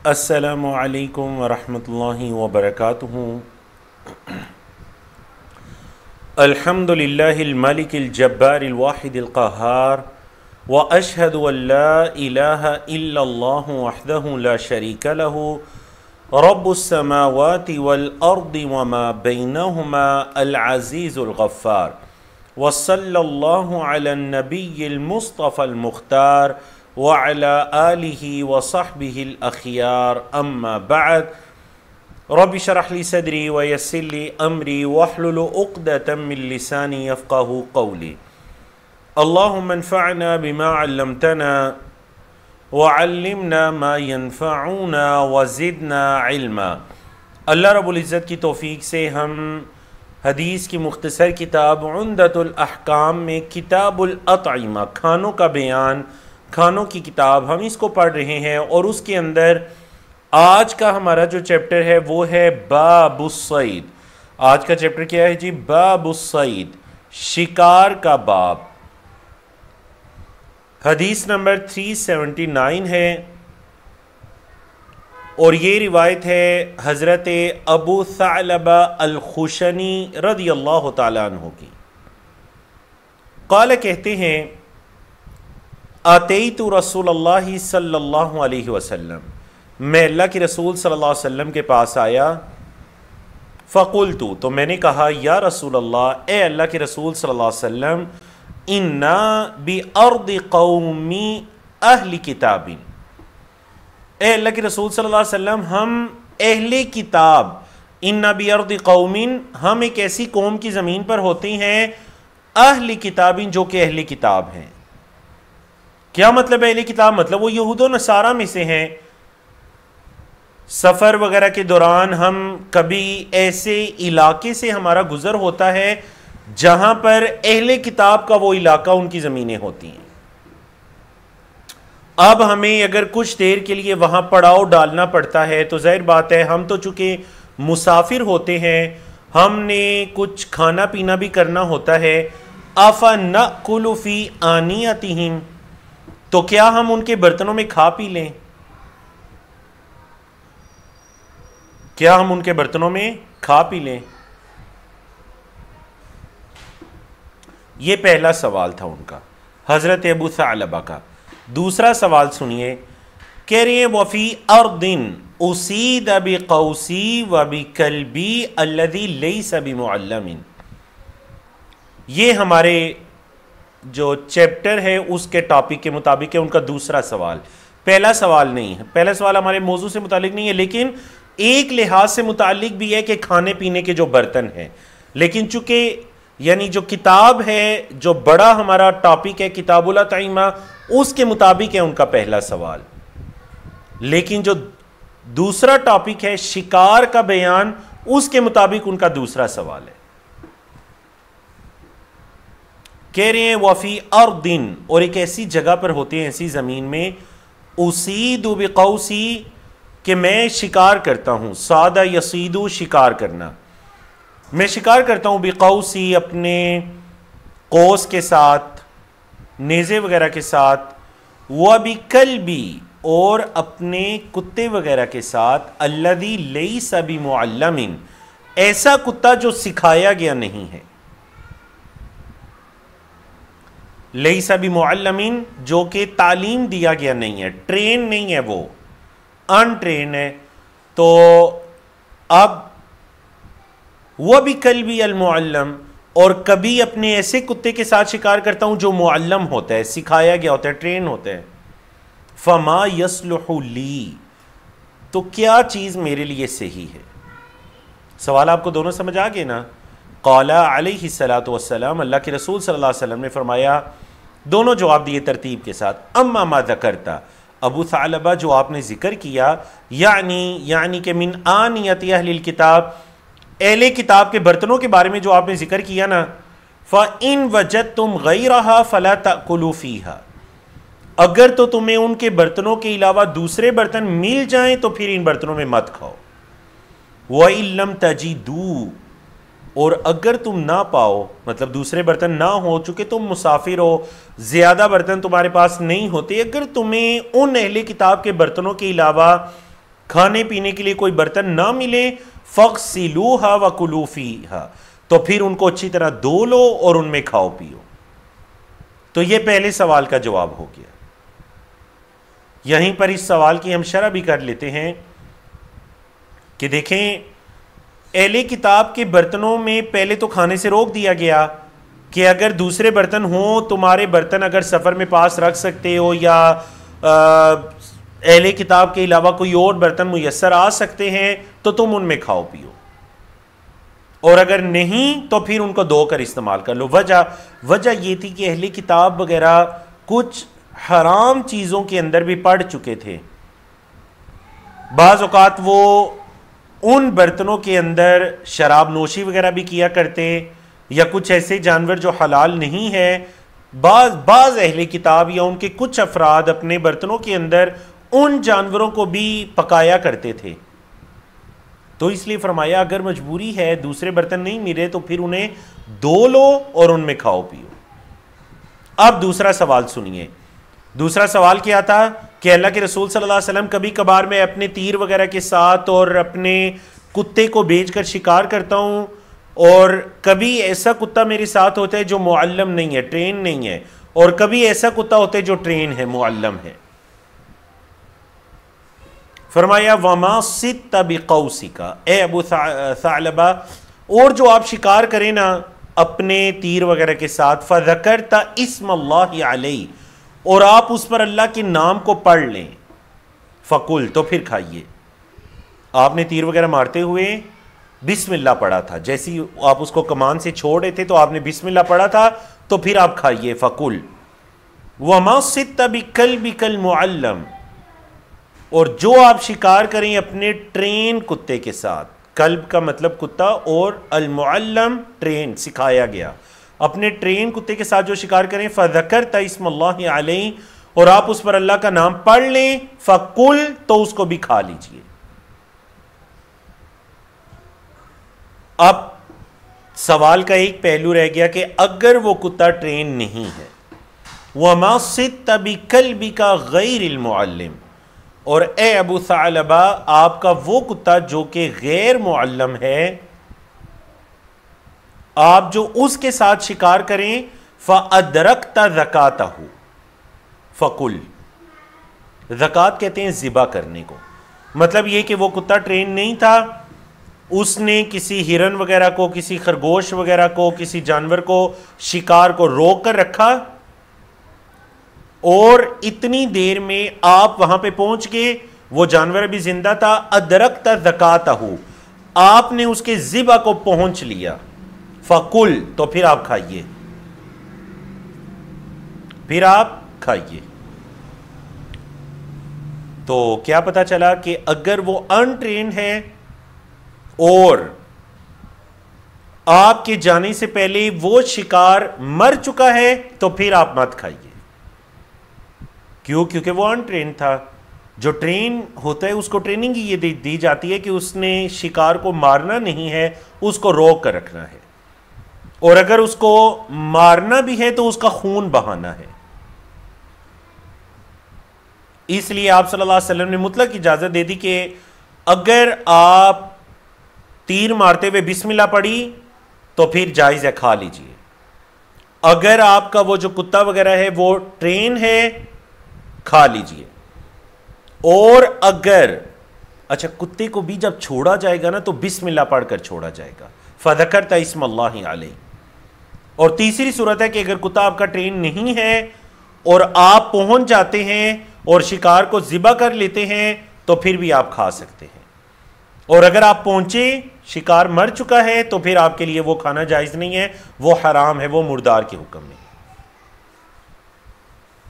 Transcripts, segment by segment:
السلام علیکم ورحمۃ اللہ وبرکاتہ۔ الحمد للہ الملک الجبار الواحد القہار واشہد ان لا الہ الا اللہ وحدہ لا شریک لہ رب السماوات والارض وما بینہما العزیز الغفار وصلی اللہ علی النبی المصطفى المختار وعلى آلہ وصحبہ الاخیار اما بعد رب اشرح لی صدری ویسر لی امری واحلل عقدۃ من لسانی یفقہوا قولی اللہم انفعنا بما علمتنا وعلمنا ما ينفعنا وزدنا علما۔ اللہ رب العزت کی توفیق سے ہم حدیث کی مختصر کتاب عمدۃ الاحکام میں کتاب الاطعمہ، کھانوں کا بیان، کھانوں کی کتاب، ہم اس کو پڑھ رہے ہیں، اور اس کے اندر آج کا ہمارا جو چیپٹر ہے وہ ہے باب الصید۔ آج کا چیپٹر کیا ہے جی؟ باب الصید، شکار کا باب۔ حدیث نمبر 379 ہے، اور یہ روایت ہے حضرت ابو ثعلبہ الخشنی رضی اللہ تعالیٰ عنہ کی۔ قال، کہتے ہیں، آتیت رسول اللہ صلی اللہ علیہ وسلم، میں اللہ کے رسول صلی اللہ علیہ وسلم کے پاس آیا، فقلت، تو میں نے کہا، یا رسول اللہ، اے اللہ کے رسول صلی اللہ علیہ وسلم، انا بارض قومی اہل کتاب، اے اللہ کے رسول صلی اللہ علیہ وسلم، ہم اہل کتاب، انا بارض قوم، ہم ایک ایسی قوم کی زمین پر ہوتے ہیں، اہل کتاب، جو کہ اہل کتاب ہیں۔ کیا مطلب ہے اہل کتاب؟ مطلب وہ یہود و نصارہ میں سے ہیں۔ سفر وغیرہ کے دوران ہم کبھی ایسے علاقے سے ہمارا گزر ہوتا ہے جہاں پر اہل کتاب کا وہ علاقہ، ان کی زمینیں ہوتی ہیں۔ اب ہمیں اگر کچھ دیر کے لیے وہاں پڑاؤ ڈالنا پڑتا ہے تو ظاہر بات ہے، ہم تو چونکہ مسافر ہوتے ہیں، ہم نے کچھ کھانا پینا بھی کرنا ہوتا ہے۔ أَفَنَأْكُلُ فِي آنِيَتِهِمْ، تو کیا ہم ان کے برتنوں میں کھا پی لیں؟ کیا ہم ان کے برتنوں میں کھا پی لیں؟ یہ پہلا سوال تھا ان کا، حضرت ابو ثعلبہ کا۔ دوسرا سوال سنیے، کہہ رہے ہیں، وَفِي أَرْضٍ أُصِيدَ بِقَوْسِي وَبِكَلْبِي الَّذِي لَيْسَ بِمُعَلَّمٍ۔ یہ ہمارے جو چیپٹر ہے اس کے ٹاپک کے مطابق ہے ان کا دوسرا سوال، پہلا سوال نہیں ہے۔ پہلا سوال ہمارے موضوع سے متعلق نہیں ہے، لیکن ایک لحاظ سے متعلق بھی ہے کہ کھانے پینے کے جو برتن ہیں، لیکن چونکہ یعنی جو کتاب ہے، جو بڑا ہمارا ٹاپک ہے کتاب الاطعمہ، اس کے مطابق ہے ان کا پہلا سوال، لیکن جو دوسرا ٹاپک ہے شکار کا بیان، اس کے مطابق ان کا دوسرا سوال ہے۔ کہہ رہے ہیں، وَفِي أَرْضٍ، اور ایک ایسی جگہ پر ہوتے ہیں، ایسی زمین میں، أُصِيدُ بِقَوْسِي، کہ میں شکار کرتا ہوں، سادہ یصیدو، شکار کرنا، میں شکار کرتا ہوں، بقوسی، اپنے قوس کے ساتھ، نیزے وغیرہ کے ساتھ، وبکلبی، اور اپنے کتے وغیرہ کے ساتھ، الذی لیس بمعلم، ایسا کتا جو سکھایا گیا نہیں ہے، لیس بمعلم، جو کہ تعلیم دیا گیا نہیں ہے، ٹرین نہیں ہے، وہ ان ٹرین ہے۔ تو اب وہ بھی کلبی المعلم، اور کبھی اپنے ایسے کتے کے ساتھ شکار کرتا ہوں جو معلم ہوتا ہے، سکھایا گیا ہوتا ہے، ٹرین ہوتا ہے۔ فما یصلح لی، تو کیا چیز میرے لیے صحیح ہے؟ سوال آپ کو دونوں سمجھ آ گئے نا؟ قال علیہ الصلاۃ والسلام، اللہ کے رسول صلی اللہ علیہ وسلم نے فرمایا، دونوں جواب دیے ترتیب کے ساتھ، اما ما ذکرتا، ابو ثعلبہ جو آپ نے ذکر کیا، یعنی کہ من آنیت اہل الکتاب، اہل کتاب کے برتنوں کے بارے میں جو آپ نے ذکر کیا نا، فَإِن وَجَدْتُمْ غَيْرَهَا فَلَا تَأْكُلُوا فِيهَا، اگر تو تمہیں ان کے برتنوں کے علاوہ دوسرے برتن مل جائیں تو پھر ان برتنوں میں مت کھاؤ۔ وَإِن لَمْ تَجِدُوا، اور اگر تم نہ پاؤ، مطلب دوسرے برتن نہ ہو، چونکہ تم مسافر ہو، زیادہ برتن تمہارے پاس نہیں ہوتے، اگر تمہیں ان اہل کتاب کے برتنوں کے علاوہ کھانے پینے کے لیے کوئی برتن نہ ملے فَغْسِلُوهَا وَكُلُوا فِيهَا تو پھر ان کو اچھی طرح دھو لو اور ان میں کھاؤ پیو. تو یہ پہلے سوال کا جواب ہو گیا. یہیں پر اس سوال کی ہم شرح بھی کر لیتے ہیں کہ دیکھیں اہل کتاب کے برتنوں میں پہلے تو کھانے سے روک دیا گیا کہ اگر دوسرے برتن ہوں تمہارے برتن اگر سفر میں پاس رکھ سکتے ہو یا اہل کتاب کے علاوہ کوئی اور برتن میسر آ سکتے ہیں تو تم ان میں کھاؤ پیو, اور اگر نہیں تو پھر ان کو دھو کر استعمال کر لو. وجہ یہ تھی کہ اہل کتاب وغیرہ کچھ حرام چیزوں کے اندر بھی پڑ چکے تھے. بعض اوقات وہ ان برتنوں کے اندر شراب نوشی وغیرہ بھی کیا کرتے یا کچھ ایسے جانور جو حلال نہیں ہے. بعض اہل کتاب یا ان کے کچھ افراد اپنے برتنوں کے اندر ان جانوروں کو بھی پکایا کرتے تھے. تو اس لیے فرمایا اگر مجبوری ہے دوسرے برتن نہیں ملے تو پھر انہیں دھو لو اور ان میں کھاؤ پیو. اب دوسرا سوال سنیے. دوسرا سوال کیا تھا کہ اللہ کے رسول صلی اللہ علیہ وسلم کبھی کبھار میں اپنے تیر وغیرہ کے ساتھ اور اپنے کتے کو بیچ کر شکار کرتا ہوں, اور کبھی ایسا کتا میرے ساتھ ہوتا ہے جو معلم نہیں ہے, ٹرین نہیں ہے, اور کبھی ایسا کتا ہوتا ہے جو ٹرین ہے, معلم ہے. فرمایا وَمَا صِدْتَ بِقَوْسِكَ اے ابو ثعلبہ, اور جو آپ شکار کریں نا اپنے تیر وغیرہ کے ساتھ فَذَكَرْتَ اسم اللہ علیہ, اور آپ اس پر اللہ کے نام کو پڑھ لیں, فَقُلْ تو پھر کھائیے. آپ نے تیر وغیرہ مارتے ہوئے بسم اللہ پڑھا تھا, جیسی آپ اس کو کمان سے چھوڑ رہے تھے تو آپ نے بسم اللہ پڑھا تھا تو پھر آپ کھائیے. فَقُلْ وَمَا صِدْتَ بِكَلْبِكَ الْمُعَلَّمِ, اور جو آپ شکار کریں اپنے ٹرین کتے کے ساتھ, کلب کا مطلب کتا اور المعلم ٹرین سکھایا گیا, اپنے ٹرین کتے کے ساتھ جو شکار کریں فذکرت اسم اللہ علیہ, اور آپ اس پر اللہ کا نام پڑھ لیں, فکل تو اس کو بھی کھا لیجئے. اب سوال کا ایک پہلو رہ گیا کہ اگر وہ کتا ٹرین نہیں ہے, وَمَا صِدْتَ بِكَلْبِكَ غَيْرِ الْمُعَلِّمِ, اور اے ابو ثعلبہ آپ کا وہ کتا جو کہ غیر معلم ہے, آپ جو اس کے ساتھ شکار کریں فَأَدْرَكْتَ زَكَاتَهُ فَقُلْ, زکوٰۃ کہتے ہیں ذبح کرنے کو. مطلب یہ کہ وہ کتا ٹرین نہیں تھا, اس نے کسی ہرن وغیرہ کو, کسی خرگوش وغیرہ کو, کسی جانور کو شکار کو روک کر رکھا, اور اتنی دیر میں آپ وہاں پہ پہنچ گئے, وہ جانور بھی زندہ تھا, ادرکت زکاتہ, آپ نے اس کے ذبح کو پہنچ لیا, فَقُلْ تو پھر آپ کھائیے, پھر آپ کھائیے. تو کیا پتا چلا کہ اگر وہ ان ٹرین ہے اور آپ کے جانے سے پہلے وہ شکار مر چکا ہے تو پھر آپ مت کھائیے. کیوں؟ کیونکہ وہ ان ٹرین تھا. جو ٹرین ہوتا ہے اس کو ٹریننگ ہی یہ دی جاتی ہے کہ اس نے شکار کو مارنا نہیں ہے, اس کو روک کر رکھنا ہے, اور اگر اس کو مارنا بھی ہے تو اس کا خون بہانا ہے. اس لیے آپ صلی اللہ علیہ وسلم نے مطلق اجازت دے دی کہ اگر آپ تیر مارتے ہوئے بسم اللہ پڑھی تو پھر جائز ہے, کھا لیجئے. اگر آپ کا وہ جو کتا وغیرہ ہے وہ ٹرین ہے, کھا لیجئے. اور اگر اچھا کتے کو بھی جب چھوڑا جائے گا نا تو بسم اللہ پڑھ کر چھوڑا جائے گا, فذکرت اسم اللہ علیہ. اور تیسری صورت ہے کہ اگر کتا آپ کا ٹرین نہیں ہے اور آپ پہنچ جاتے ہیں اور شکار کو ذبح کر لیتے ہیں تو پھر بھی آپ کھا سکتے ہیں. اور اگر آپ پہنچے شکار مر چکا ہے تو پھر آپ کے لیے وہ کھانا جائز نہیں ہے, وہ حرام ہے, وہ مردار کے حکم میں.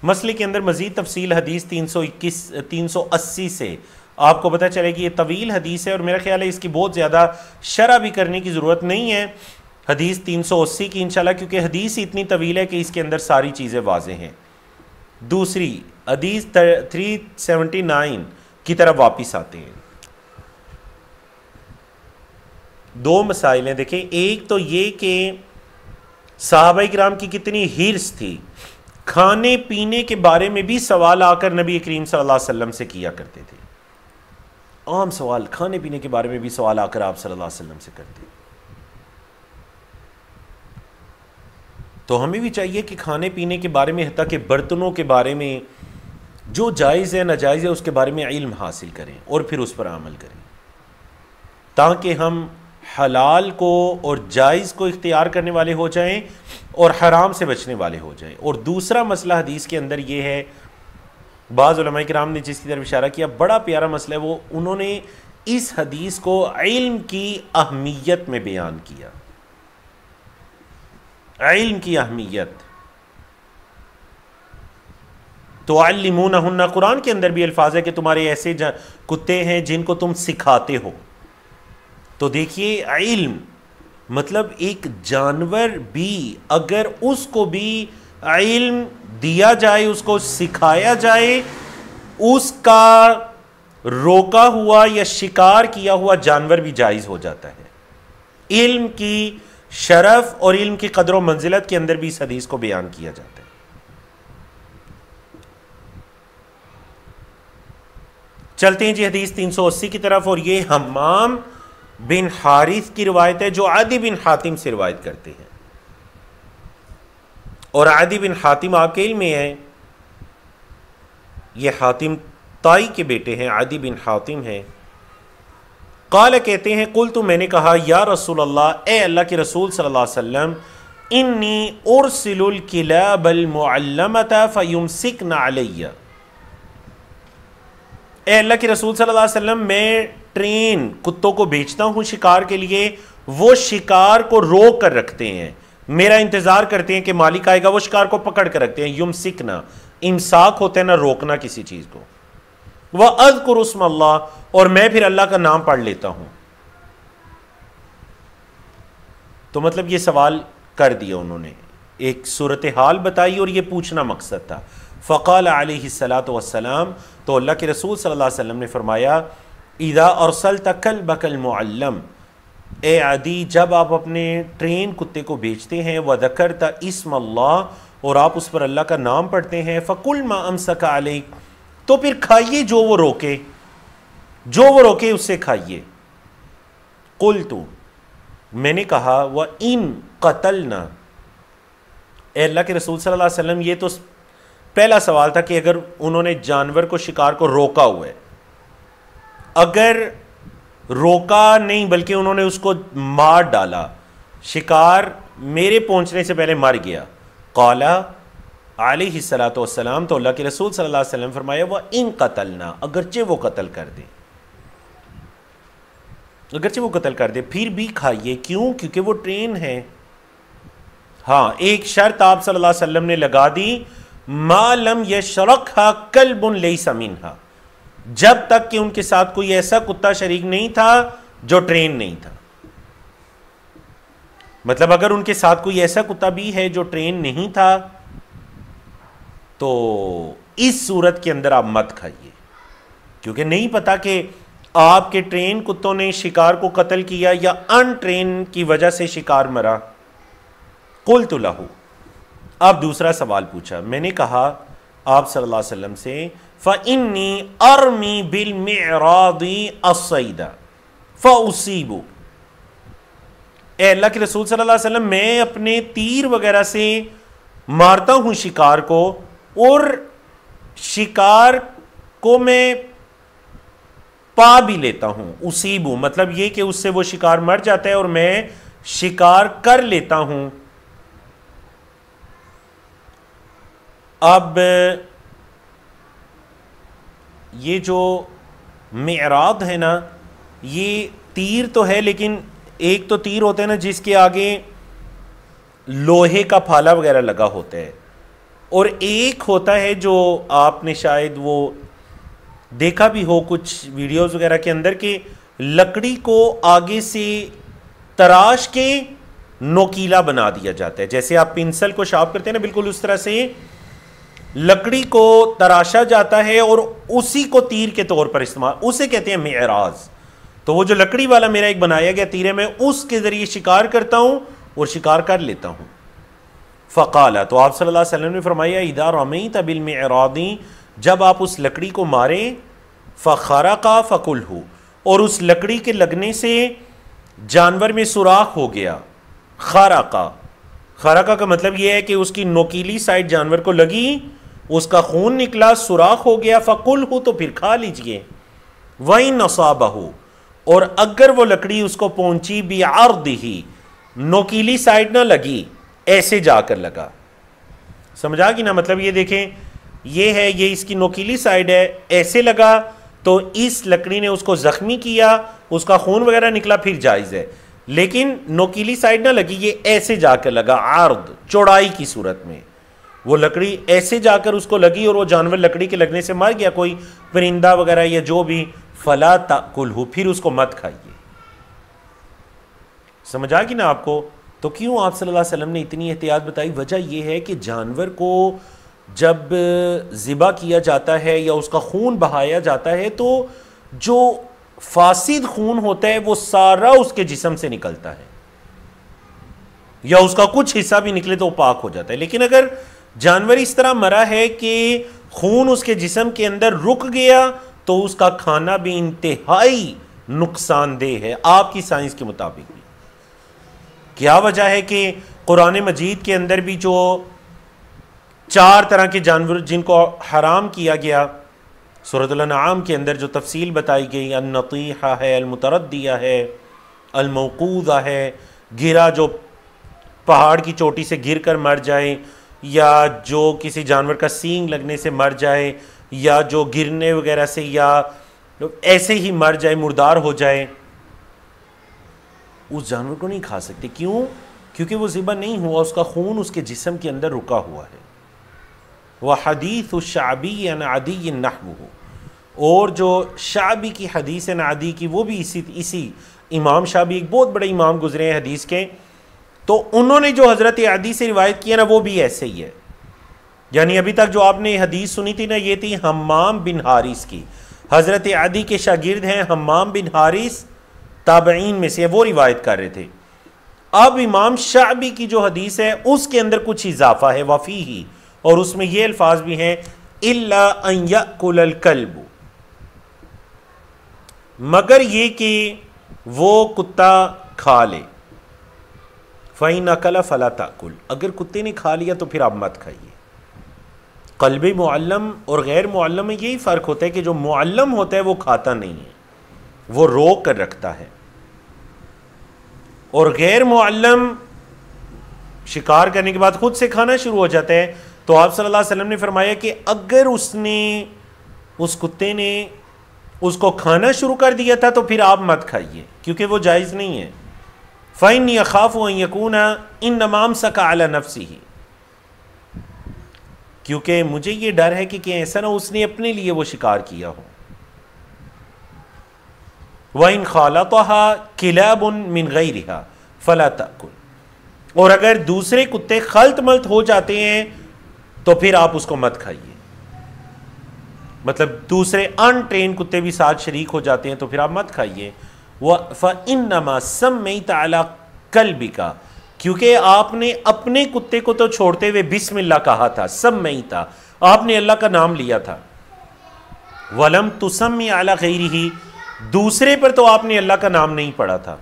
مسئلے کے اندر مزید تفصیل حدیث 380 سے آپ کو پتہ چلے گی. یہ طویل حدیث ہے اور میرا خیال ہے اس کی بہت زیادہ شرح بھی کرنے کی ضرورت نہیں ہے حدیث 380 کی انشاءاللہ, کیونکہ حدیث اتنی طویل ہے کہ اس کے اندر ساری چیزیں واضح ہیں. دوسری حدیث 379 کی طرف واپس آتے ہیں. دو مسائل ہیں دیکھیں. ایک تو یہ کہ صحابہ کرام کی کتنی ہرس تھی, کھانے پینے کے بارے میں بھی سوال آ کر نبی کریم صلی اللہ علیہ وسلم سے کیا کرتے تھے. عام سوال کھانے پینے کے بارے میں بھی سوال آ کر آپ صلی اللہ علیہ وسلم سے کرتے ہیں. تو ہمیں بھی چاہیے کہ کھانے پینے کے بارے میں، حتیٰ کہ برتنوں کے بارے میں جو جائز ہے ناجائز ہے اس کے بارے میں علم حاصل کریں اور پھر اس پر عمل کریں، تاکہ ہم حلال کو اور جائز کو اختیار کرنے والے ہو جائیں اور حرام سے بچنے والے ہو جائیں. اور دوسرا مسئلہ حدیث کے اندر یہ ہے، بعض علماء کرام نے جس کی طرف اشارہ کیا، بڑا پیارا مسئلہ ہے وہ، انہوں نے اس حدیث کو علم کی اہمیت میں بیان کیا. علم کی اہمیت. تو علمونہن، قرآن کے اندر بھی الفاظ ہے کہ تمہارے ایسے کتے ہیں جن کو تم سکھاتے ہو. تو دیکھیے علم مطلب ایک جانور بھی اگر اس کو بھی علم دیا جائے، اس کو سکھایا جائے، اس کا روکا ہوا یا شکار کیا ہوا جانور بھی جائز ہو جاتا ہے. علم کی شرف اور علم کی قدر و منزلت کے اندر بھی اس حدیث کو بیان کیا جاتا ہے. چلتے ہیں جی حدیث 380 کی طرف، اور یہ حمام بن حارث کی روایت ہے جو عدی بن حاتم سے روایت کرتے ہیں. اور عدی بن حاتم آپ کے علم میں ہے، یہ حاتم طائی کے بیٹے ہیں، عدی بن حاتم ہیں. قال کہتے ہیں قلت، میں نے کہا یا رسول اللہ، اے اللہ کے رسول صلی اللہ علیہ وسلم، انی ارسل الکلاب المعلمۃ فیمسکن علی. اے اللہ کے رسول صلی اللہ علیہ وسلم، میں ٹرین کتوں کو بیچتا ہوں شکار کے لیے، وہ شکار کو روک کر رکھتے ہیں، میرا انتظار کرتے ہیں کہ مالک آئے گا، وہ شکار کو پکڑ کر رکھتے ہیں. یمسکنا، امساک ہوتا ہے نا روکنا کسی چیز کو. وَأَذْكُرُ اسْمَ اللَّهِ، اور میں پھر اللہ کا نام پڑھ لیتا ہوں. تو مطلب یہ سوال کر دیا انہوں نے، ایک صورتحال بتائی اور یہ پوچھنا مقصد تھا. فقال علیہ الصلاۃ والسلام، تو اللہ کے رسول صلی اللہ علیہ وسلم نے فرمایا، اذا ارسلت کلبک المعلم، اے عدی جب آپ اپنے ٹرین کتے کو بیچتے ہیں، وذکرت اسم اللہ، اور آپ اس پر اللہ کا نام پڑھتے ہیں، فکل ما امسک علیک، تو پھر کھائیے جو وہ روکے، جو وہ روکے اس سے کھائیے. قلت، میں نے کہا، وَإِن قَتَلْنَا، اے اللہ کے رسول صلی اللہ علیہ وسلم، یہ تو پہلا سوال تھا کہ اگر انہوں نے جانور کو شکار کو روکا ہوا ہے، اگر روکا نہیں بلکہ انہوں نے اس کو مار ڈالا، شکار میرے پہنچنے سے پہلے مر گیا. قال علیہ الصلاۃ والسلام، تو اللہ کے رسول صلی اللہ علیہ وسلم فرمایا، وَإِن قَتَلْنَا، اگرچہ وہ قتل کر دے، اگرچہ وہ قتل کر دے پھر بھی کھائیے. کیوں؟ کیونکہ وہ ٹرین ہے. ہاں ایک شرط آپ صلی اللہ علیہ وسلم نے لگا دی، ما لم یشرکھا کلب لیس منہا، جب تک کہ ان کے ساتھ کوئی ایسا کتا شریک نہیں تھا جو ٹرین نہیں تھا. مطلب اگر ان کے ساتھ کوئی ایسا کتا بھی ہے جو ٹرین نہیں تھا تو اس صورت کے اندر آپ مت کھائیے، کیونکہ نہیں پتا کہ آپ کے ٹرین کتوں نے شکار کو قتل کیا یا ان ٹرین کی وجہ سے شکار مرا. قلت لہ، اب دوسرا سوال پوچھا، میں نے کہا آپ صلی اللہ علیہ وسلم سے، فَإِنِّي أَرْمِي بِالْمِعْرَاضِ الصَّيْدَ فَأُصِيبُ، اے اللہ کے رسول صلی اللہ علیہ وسلم، میں اپنے تیر وغیرہ سے مارتا ہوں شکار کو، اور شکار کو میں پا بھی لیتا ہوں. اصیبو مطلب یہ کہ اس سے وہ شکار مر جاتا ہے اور میں شکار کر لیتا ہوں. اب یہ جو معراض ہے نا، یہ تیر تو ہے، لیکن ایک تو تیر ہوتا ہے نا جس کے آگے لوہے کا پھالا وغیرہ لگا ہوتا ہے، اور ایک ہوتا ہے جو آپ نے شاید وہ دیکھا بھی ہو کچھ ویڈیوز وغیرہ کے اندر، کہ لکڑی کو آگے سے تراش کے نوکیلا بنا دیا جاتا ہے، جیسے آپ پنسل کو شارپ کرتے ہیں نا، بالکل اس طرح سے لکڑی کو تراشا جاتا ہے اور اسی کو تیر کے طور پر استعمال، اسے کہتے ہیں معراض. تو وہ جو لکڑی والا میرا ایک بنایا گیا تیر ہے، میں اس کے ذریعے شکار کرتا ہوں اور شکار کر لیتا ہوں. فقال، تو آپ صلی اللہ علیہ وسلم نے فرمایا، اذا رمیت بالمعراض، جب آپ اس لکڑی کو ماریں، فخرقا فکلہ، اور اس لکڑی کے لگنے سے جانور میں سوراخ ہو گیا. خرقا، خرقا کا مطلب یہ ہے کہ اس کی نوکیلی سائڈ جانور کو لگی، اس کا خون نکلا، سوراخ ہو گیا. فکلہ، تو پھر کھا لیجئے. وَإِنْ أَصَابَهُ، اور اگر وہ لکڑی اس کو پہنچی بِعَرْضِهِ، نوکیلی سائڈ نہ لگی، ایسے جا کر لگا. سمجھا کہ نا؟ مطلب یہ دیکھیں، یہ ہے، یہ اس کی نوکیلی سائڈ ہے، ایسے لگا تو اس لکڑی نے اس کو زخمی کیا، اس کا خون وغیرہ نکلا، پھر جائز ہے. لیکن نوکیلی سائڈ نہ لگی، یہ ایسے جا کر لگا، عرض چوڑائی کی صورت میں، وہ لکڑی ایسے جا کر اس کو لگی اور وہ جانور لکڑی کے لگنے سے مر گیا، کوئی پرندہ وغیرہ یا جو بھی، فلا تاکلہ، پھر اس کو مت کھائیے. سمجھا کہ نا آپ کو؟ تو کیوں آپ صلی اللہ علیہ وسلم نے اتنی احتیاط بتائی؟ وجہ یہ ہے کہ جانور کو جب ذبح کیا جاتا ہے یا اس کا خون بہایا جاتا ہے تو جو فاسد خون ہوتا ہے وہ سارا اس کے جسم سے نکلتا ہے، یا اس کا کچھ حصہ بھی نکلے تو وہ پاک ہو جاتا ہے. لیکن اگر جانور اس طرح مرا ہے کہ خون اس کے جسم کے اندر رک گیا تو اس کا کھانا بھی انتہائی نقصان دہ ہے آپ کی سائنس کے مطابق بھی. کیا وجہ ہے کہ قرآن مجید کے اندر بھی جو 4 طرح کے جانور جن کو حرام کیا گیا، سورۃ الانعام کے اندر جو تفصیل بتائی گئی، النطیحہ ہے، المتردیہ ہے، الموقوذہ ہے، گرا جو پہاڑ کی چوٹی سے گر کر مر جائے، یا جو کسی جانور کا سینگ لگنے سے مر جائے، یا جو گرنے وغیرہ سے یا ایسے ہی مر جائے، مردار ہو جائے، اس جانور کو نہیں کھا سکتے. کیوں؟ کیونکہ وہ ذبح نہیں ہوا، اس کا خون اس کے جسم کے اندر رکا ہوا ہے. وحدیث الشعبی عن عدی نحوہ، اور جو شعبی کی حدیث ہے عدی کی، وہ بھی اسی امام شعبی ایک بہت بڑے امام گزرے ہیں حدیث کے، تو انہوں نے جو حضرت عدی سے روایت کیا نا وہ بھی ایسے ہی ہے. یعنی ابھی تک جو آپ نے حدیث سنی تھی نا، یہ تھی حمام بن حارث کی. حضرت عدی کے شاگرد ہیں حمام بن حارث، تابعین میں سے، وہ روایت کر رہے تھے. اب امام شعبی کی جو حدیث ہے اس کے اندر کچھ اضافہ ہے، وفیہ، اور اس میں یہ الفاظ بھی ہیں، الا ان یاکل الکلب، مگر یہ کہ وہ کتا کھا لے. فَإِنْ أَكَلَ فَلَا تَأْكُلْ، اگر کتے نے کھا لیا تو پھر آپ مت کھائیے. قلب معلم اور غیر معلم میں یہی فرق ہوتا ہے کہ جو معلم ہوتا ہے وہ کھاتا نہیں ہے، وہ روک کر رکھتا ہے، اور غیر معلم شکار کرنے کے بعد خود سے کھانا شروع ہو جاتا ہے. تو آپ صلی اللہ علیہ وسلم نے فرمایا کہ اگر اس کتے نے اس کو کھانا شروع کر دیا تھا تو پھر آپ مت کھائیے، کیونکہ وہ جائز نہیں ہے. فَإِنِّي أَخَافُ أَن يَكُونَ إِنَّمَا أَمْسَكَ عَلَى نَفْسِهِ، کیونکہ مجھے یہ ڈر ہے کہ ایسا نہ اس نے اپنے لیے وہ شکار کیا ہو. وَإِنْ خَالَطَهَا كِلَابٌ مِّنْ غَيْرِهَا فَلَا تَأْكُلْ، اور اگر دوسرے کتے خلط ملط ہو جاتے ہیں تو پھر آپ اس کو مت کھائیے. مطلب دوسرے ان ٹرین کتے بھی ساتھ شریک ہو جاتے ہیں تو پھر آپ مت کھائیے. فَإِنَّمَا سَمَّيْتَ عَلَى كَلْبِكَ، کیونکہ آپ نے اپنے کتے کو تو چھوڑتے ہوئے بسم اللہ کہا تھا، سمیت، آپ نے اللہ کا نام لیا تھا. وَلَمْ تُسَمِّ عَلَى غَيْرِهِ، دوسرے پر تو آپ نے اللہ کا نام نہیں پڑھا تھا.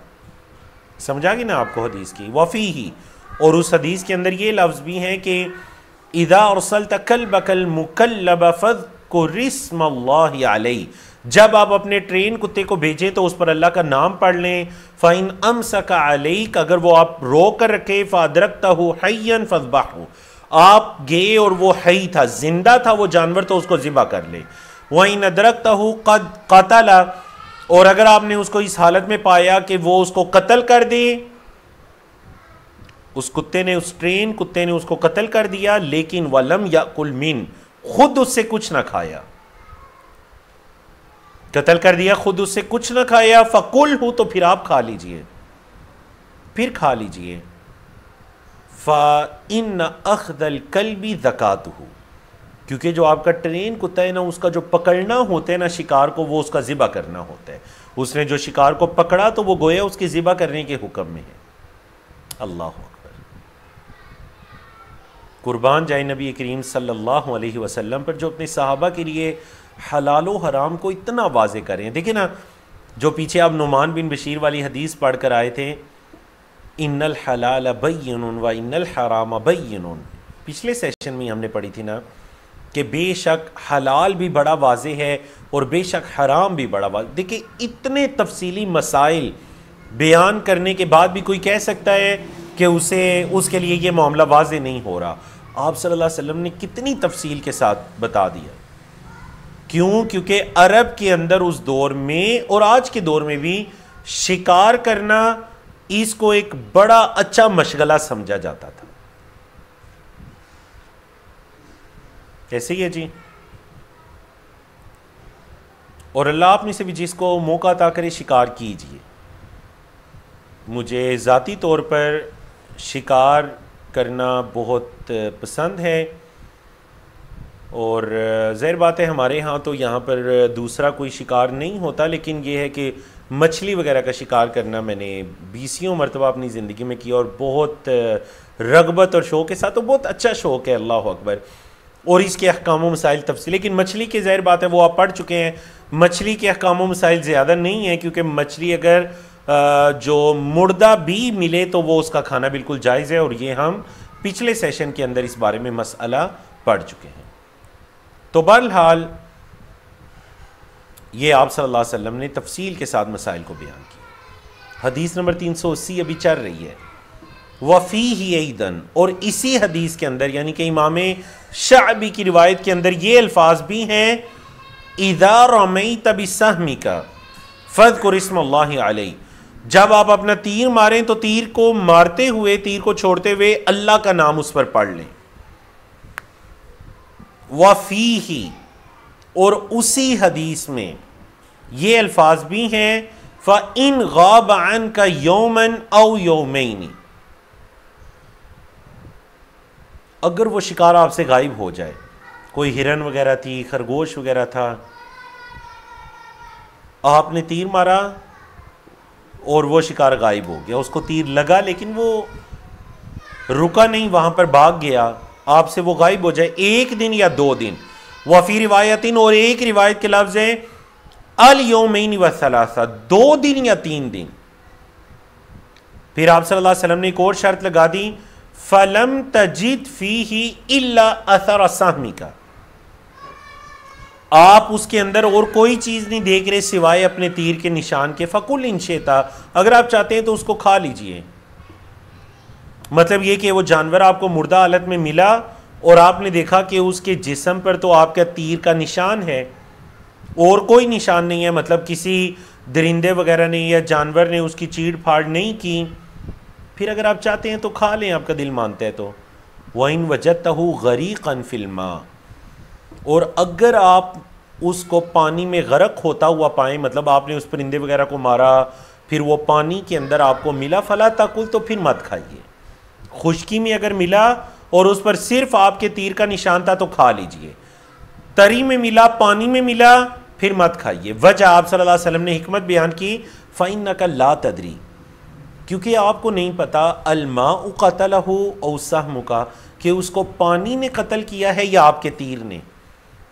سمجھا گی نا آپ کو حدیث کی؟ وَفِيهِ، اور اس حدیث کے اندر یہ لفظ بھی ہیں کہ اِذَا أَرْسَلْتَ كَلْبَكَ الْمُكَلَّبَ فَاذْكُرِ اسْمَ اللَّهِ عَلَيْهِ، جب آپ اپنے ٹرین کتے کو بھیجیں تو اس پر اللہ کا نام پڑھ لیں. فَإِنْ أَمْسَكَ عَلَيْكَ، اگر وہ آپ روک کر رکھے، فَأَدْرَكْتَهُ حَيًّا فَاذْبَحْهُ، آپ گئے اور وہ حی تھا، زندہ تھا وہ جانور، تو اس کو ذبح کر لیں. وَإِنْ أَدْرَكْتَهُ قَدْ قَتَلَ، اور اگر آپ نے اس کو اس حالت میں پایا کہ وہ اس کو قتل کر دے، اس کتے نے، اس ٹرین کتے نے اس کو قتل کر دیا، لیکن وَلَمْ يَأْكُلْ مِنْ، خود اس سے کچھ نہ کھایا، قتل کر دیا، خود اس سے کچھ نہ کھایا، فَقُلْهُ، تو پھر آپ کھا لیجئے، پھر کھا لیجئے. فَإِنَّ أَخْذَ الْكَلْبِ زَكَاتُهُ، کیونکہ جو آپ کا ٹرین کتا ہے نا، اس کا جو پکڑنا ہوتا ہے نا شکار کو، وہ اس کا ذبح کرنا ہوتا ہے. اس نے جو شکار کو پکڑا تو وہ گویا اس کے ذبح کرنے کے حکم میں ہے. اللہ اکبر. قربان جائے نبی کریم صلی اللہ علیہ وسلم پر جو اپنے صحابہ کے لیے حلال و حرام کو اتنا واضح کریں. دیکھیں نا جو پیچھے آپ نعمان بن بشیر والی حدیث پڑھ کر آئے تھے، ان الحلال بین و ان الحرام بین، پچھلے سیشن میں ہم نے پڑھی تھی نا کہ بے شک حلال بھی بڑا واضح ہے اور بے شک حرام بھی بڑا واضح. دیکھیں اتنے تفصیلی مسائل بیان کرنے کے بعد بھی کوئی کہہ سکتا ہے کہ اس کے لیے یہ معاملہ واضح نہیں ہو رہا. آپ صلی اللہ علیہ وسلم نے کتنی تفصیل کے ساتھ بتا دیا. کیوں؟ کیونکہ عرب کے اندر اس دور میں اور آج کے دور میں بھی شکار کرنا اس کو ایک بڑا اچھا مشغلہ سمجھا جاتا تھا. ایسے ہی ہے جی. اور اللہ آپ میں سے بھی جس کو موقع عطا کرے شکار کیجئے. مجھے ذاتی طور پر شکار کرنا بہت پسند ہے، اور ظاہر بات ہے ہمارے ہاں تو یہاں پر دوسرا کوئی شکار نہیں ہوتا، لیکن یہ ہے کہ مچھلی وغیرہ کا شکار کرنا میں نے 20 مرتبہ اپنی زندگی میں کیا، اور بہت رغبت اور شوق کے ساتھ. تو بہت اچھا شوق ہے، اللہ اکبر. اور اس کے احکام و مسائل تفصیل، لیکن مچھلی کے ظاہر بات ہے وہ آپ پڑھ چکے ہیں. مچھلی کے احکام و مسائل زیادہ نہیں ہیں، کیونکہ مچھلی اگر جو مردہ بھی ملے تو وہ اس کا کھانا بالکل جائز ہے، اور یہ ہم پچھلے سیشن کے اندر اس بارے میں مسئلہ پڑھ چکے ہیں. تو بہرحال یہ آپ صلی اللہ علیہ وسلم نے تفصیل کے ساتھ مسائل کو بیان کیا. حدیث نمبر 380 ابھی چل رہی ہے. وفیہ ایدن، اور اسی حدیث کے اندر یعنی کہ امام شعبی کی روایت کے اندر یہ الفاظ بھی ہیں، اذا رمیت بسہمک فاذکر اسم اللہ علیہ، جب آپ اپنا تیر ماریں تو تیر کو مارتے ہوئے، تیر کو چھوڑتے ہوئے اللہ کا نام اس پر پڑھ لیں. وفیہ، اور اسی حدیث میں یہ الفاظ بھی ہیں، فَإِنْ غَابَ عَنْكَ يَوْمًا أَوْ يَوْمَيْنِ، اگر وہ شکار آپ سے غائب ہو جائے، کوئی ہرن وغیرہ تھی، خرگوش وغیرہ تھا، آپ نے تیر مارا اور وہ شکار غائب ہو گیا، اس کو تیر لگا لیکن وہ رکا نہیں، وہاں پر بھاگ گیا، آپ سے وہ غائب ہو جائے 1 دن یا 2 دن. وفی روایتین، اور ایک روایت کے لفظ ہیں الیومین والثلاثہ، 2 دن یا 3 دن. پھر آپ صلی اللہ علیہ وسلم نے ایک اور شرط لگا دی، فَلَمْ تَجِدْ فِيهِ إِلَّا أَثَرَ سَهْمِكَ، آپ اس کے اندر اور کوئی چیز نہیں دیکھ رہے سوائے اپنے تیر کے نشان کے. فَقُلْ إِنْ شِئْتَ، اگر آپ چاہتے ہیں تو اس کو کھا لیجئے. مطلب یہ کہ وہ جانور آپ کو مردہ حالت میں ملا اور آپ نے دیکھا کہ اس کے جسم پر تو آپ کا تیر کا نشان ہے اور کوئی نشان نہیں ہے، مطلب کسی درندے وغیرہ نے یا جانور نے اس کی چیڑ پھاڑ نہیں کی، پھر اگر آپ چاہتے ہیں تو کھا لیں، آپ کا دل مانتا ہے تو. وَإِن وَجَدْتَهُ غَرِيقًا فِي الْمَاءِ، اور اگر آپ اس کو پانی میں غرق ہوتا ہوا پائیں، مطلب آپ نے اس پرندے وغیرہ کو مارا پھر وہ پانی کے اندر آپ کو ملا، فَلَا تَأْكُلْ، تو پھر مت کھائیے. خشکی میں اگر ملا اور اس پر صرف آپ کے تیر کا نشان تھا تو کھا لیجئے. تری میں ملا، پانی میں ملا، پھر مت کھائیے. وجہ آپ صلی اللہ علیہ وسلم نے حکمت بیان کی، فَإِنَّكَ لَا تَدْرِي، کیونکہ آپ کو نہیں پتا، الماء قتلہ او سہمک، کہ اس کو پانی نے قتل کیا ہے یا آپ کے تیر نے.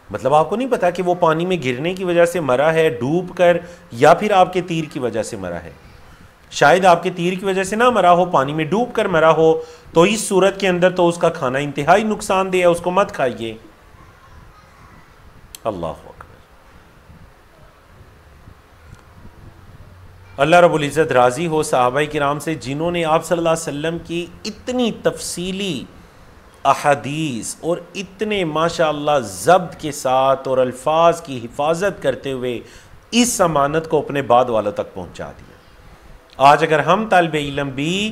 مطلب آپ کو نہیں پتا کہ وہ پانی میں گرنے کی وجہ سے مرا ہے ڈوب کر، یا پھر آپ کے تیر کی وجہ سے مرا ہے. شاید آپ کے تیر کی وجہ سے نہ مرا ہو، پانی میں ڈوب کر مرا ہو، تو اس صورت کے اندر تو اس کا کھانا انتہائی نقصان دہ ہے، اس کو مت کھائیے. اللہ اکبر. اللہ رب العزت راضی ہو صحابہ کرام سے جنہوں نے آپ صلی اللہ علیہ وسلم کی اتنی تفصیلی احادیث اور اتنے ماشاءاللہ ضبط کے ساتھ اور الفاظ کی حفاظت کرتے ہوئے اس امانت کو اپنے بعد والوں تک پہنچا دیا. آج اگر ہم طالب علم بھی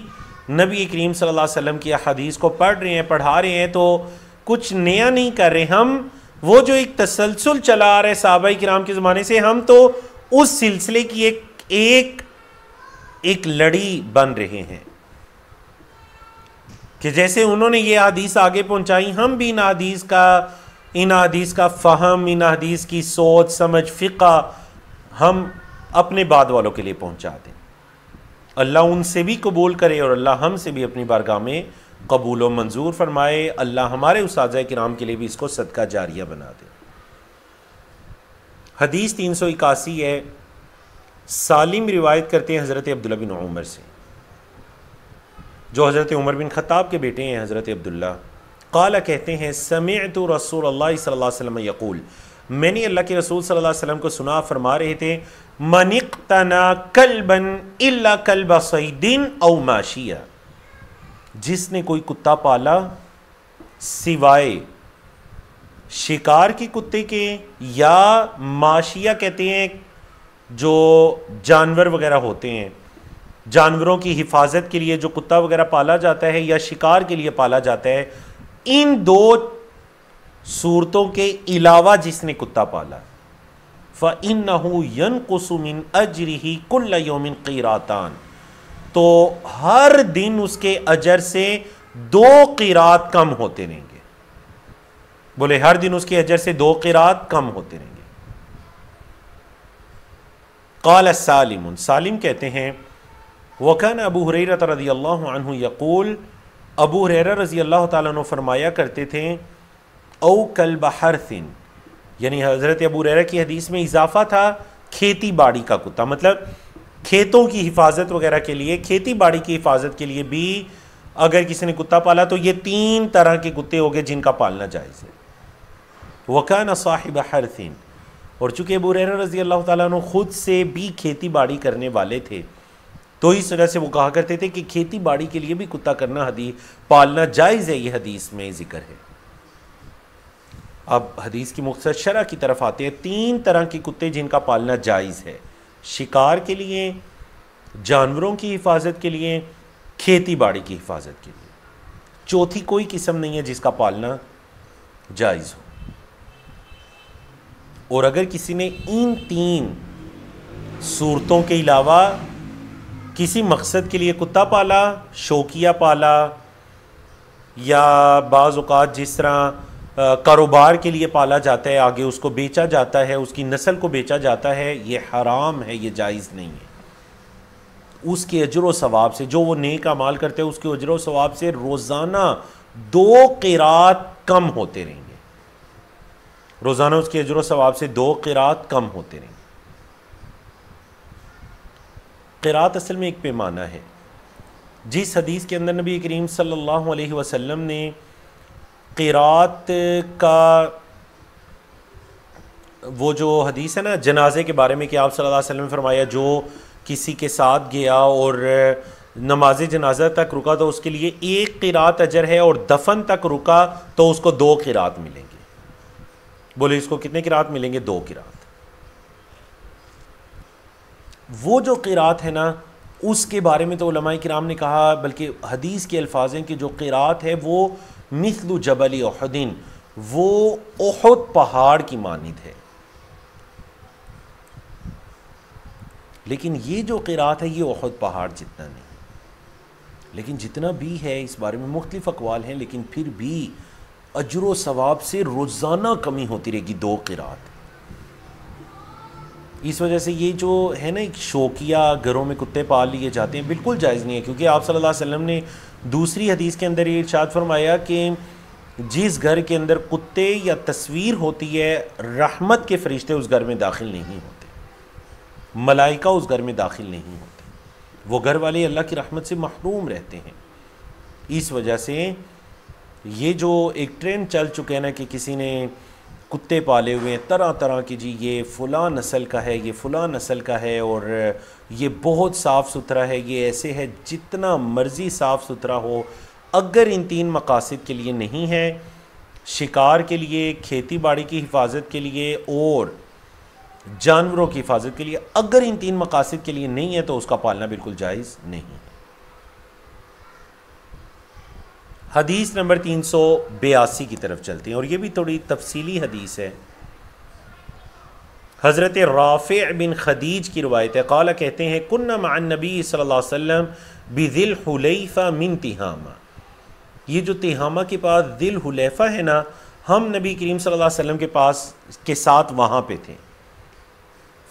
نبی کریم صلی اللہ علیہ وسلم کی احادیث کو پڑھ رہے ہیں، پڑھا رہے ہیں، تو کچھ نیا نہیں کر رہے، ہم وہ جو ایک تسلسل چلا آ رہا ہے صحابہ کرام کے زمانے سے، ہم تو اس سلسلے کی ایک لڑی بن رہے ہیں کہ جیسے انہوں نے یہ حدیث آگے پہنچائی، ہم بھی ان حدیث کا فہم، ان حدیث کی سوچ سمجھ فقہ ہم اپنے بعد والوں کے لیے پہنچا دیں. اللہ ان سے بھی قبول کرے اور اللہ ہم سے بھی اپنی بارگاہ میں قبول و منظور فرمائے. اللہ ہمارے اساتذہ کرام کے لیے بھی اس کو صدقہ جاریہ بنا دے. حدیث 381 ہے، سالم روایت کرتے ہیں حضرت عبداللہ بن عمر سے، جو حضرت عمر بن خطاب کے بیٹے ہیں حضرت عبداللہ. قال کہتے ہیں سمعت رسول اللہ صلی اللہ علیہ وسلم یقول، میں نے اللہ کے رسول صلی اللہ علیہ وسلم کو سنا، فرما رہے تھے من اقتنى کلبا الا کلب صید او ماشیہ، جس نے کوئی کتا پالا سوائے شکار کے کتے کے یا ماشیہ کہتے ہیں جو جانور وغیرہ ہوتے ہیں، جانوروں کی حفاظت کے لیے جو کتا وغیرہ پالا جاتا ہے یا شکار کے لیے پالا جاتا ہے، ان دو صورتوں کے علاوہ جس نے کتا پالا فَإِنَّهُ يَنْقُصُ مِنْ أَجْرِهِ كُلَّ يَوْمٍ قِيرَاتان، تو ہر دن اس کے اجر سے 2 قیرات کم ہوتے رہیں گے. بولے ہر دن اس کے اجر سے 2 قیرات کم ہوتے رہیں گے. قال سالم، سالم کہتے ہیں وَكَانَ أَبُو هُرَيْرَةَ رضی اللہ عنہ یقول، ابو ہریرہ رضی اللہ تعالیٰ عنہ فرمایا کرتے تھے او کلب حرث، یعنی حضرت ابو ہریرہ کی حدیث میں اضافہ تھا کھیتی باڑی کا کتا، مطلب کھیتوں کی حفاظت وغیرہ کے لیے، کھیتی باڑی کی حفاظت کے لیے بھی اگر کسی نے کتا پالا تو یہ 3 طرح کے کتے ہو گئے جن کا پالنا جائز ہے. وَكَانَ صَاحِبَ حَرْثٍ، اور چونکہ ابو ہریرہ رضی اللہ تعالیٰ عنہ خود سے بھی کھیتی باڑی کرنے والے تھے تو اس طرح سے وہ کہا کرتے تھے کہ کھیتی باڑی کے لیے بھی کتا کرنا پالنا جائز ہے. یہ حدیث میں ذکر ہے. اب حدیث کی مختصر شرح کی طرف آتے ہیں. 3 طرح کے کتے جن کا پالنا جائز ہے، شکار کے لیے، جانوروں کی حفاظت کے لیے، کھیتی باڑی کی حفاظت کے لیے. چوتھی کوئی قسم نہیں ہے جس کا پالنا جائز ہو. اور اگر کسی نے ان 3 صورتوں کے علاوہ کسی مقصد کے لیے کتا پالا، شوقیہ پالا، یا بعض اوقات جس طرح کاروبار کے لیے پالا جاتا ہے، آگے اس کو بیچا جاتا ہے، اس کی نسل کو بیچا جاتا ہے، یہ حرام ہے، یہ جائز نہیں ہے. اس کے اجر و ثواب سے، جو وہ نیک اعمال کرتے ہیں اس کے اجر و ثواب سے روزانہ 2 قیرات کم ہوتے رہیں گے. روزانہ اس کے اجر و ثواب سے 2 قیرات کم ہوتے رہیں گے. قیرات اصل میں ایک پیمانہ ہے. جس حدیث کے اندر نبی کریم صلی اللہ علیہ وسلم نے قیرات کا وہ جو حدیث ہے نا جنازے کے بارے میں کہ آپ صلی اللہ علیہ وسلم نے فرمایا جو کسی کے ساتھ گیا اور نماز جنازہ تک رکا تو اس کے لیے 1 قیرات اجر ہے، اور دفن تک رکا تو اس کو 2 قیرات ملیں گے. بولے اس کو کتنے قیرات ملیں گے؟ 2 قیرات. وہ جو قیرات ہے نا اس کے بارے میں تو علماء کرام نے کہا، بلکہ حدیث کے الفاظ ہیں کہ جو قیرات ہے وہ مثل جبل احد، وہ احد پہاڑ کی مانند ہے. لیکن یہ جو قیرات ہے یہ احد پہاڑ جتنا نہیں، لیکن جتنا بھی ہے اس بارے میں مختلف اقوال ہیں، لیکن پھر بھی اجر و ثواب سے روزانہ کمی ہوتی رہے گی 2 قیرات. اس وجہ سے یہ جو ہے نا ایک شوقیہ گھروں میں کتے پال لیے جاتے ہیں بالکل جائز نہیں ہے، کیونکہ آپ صلی اللہ علیہ وسلم نے دوسری حدیث کے اندر یہ ارشاد فرمایا کہ جس گھر کے اندر کتے یا تصویر ہوتی ہے رحمت کے فرشتے اس گھر میں داخل نہیں ہوتے، ملائکہ اس گھر میں داخل نہیں ہوتے، وہ گھر والے اللہ کی رحمت سے محروم رہتے ہیں. اس وجہ سے یہ جو ایک ٹرینڈ چل چکے ہیں نا کہ کسی نے کتے پالے ہوئے ہیں طرح طرح کی، جی یہ فلاں نسل کا ہے، یہ فلاں نسل کا ہے، اور یہ بہت صاف ستھرا ہے، یہ ایسے ہے، جتنا مرضی صاف ستھرا ہو، اگر ان 3 مقاصد کے لیے نہیں ہے، شکار کے لیے، کھیتی باڑی کی حفاظت کے لیے اور جانوروں کی حفاظت کے لیے، اگر ان 3 مقاصد کے لیے نہیں ہے تو اس کا پالنا بالکل جائز نہیں ہے. حدیث نمبر 382 کی طرف چلتے ہیں، اور یہ بھی تھوڑی تفصیلی حدیث ہے. حضرت رافع بن خدیج کی روایت ہے، قال کہتے ہیں کننا مع النبی صلی اللہ علیہ وسلم بذی الحلیفہ من تہامہ. یہ جو تہامہ کے پاس ذی الحلیفہ ہے نا، ہم نبی کریم صلی اللہ علیہ وسلم کے پاس کے ساتھ وہاں پہ تھے.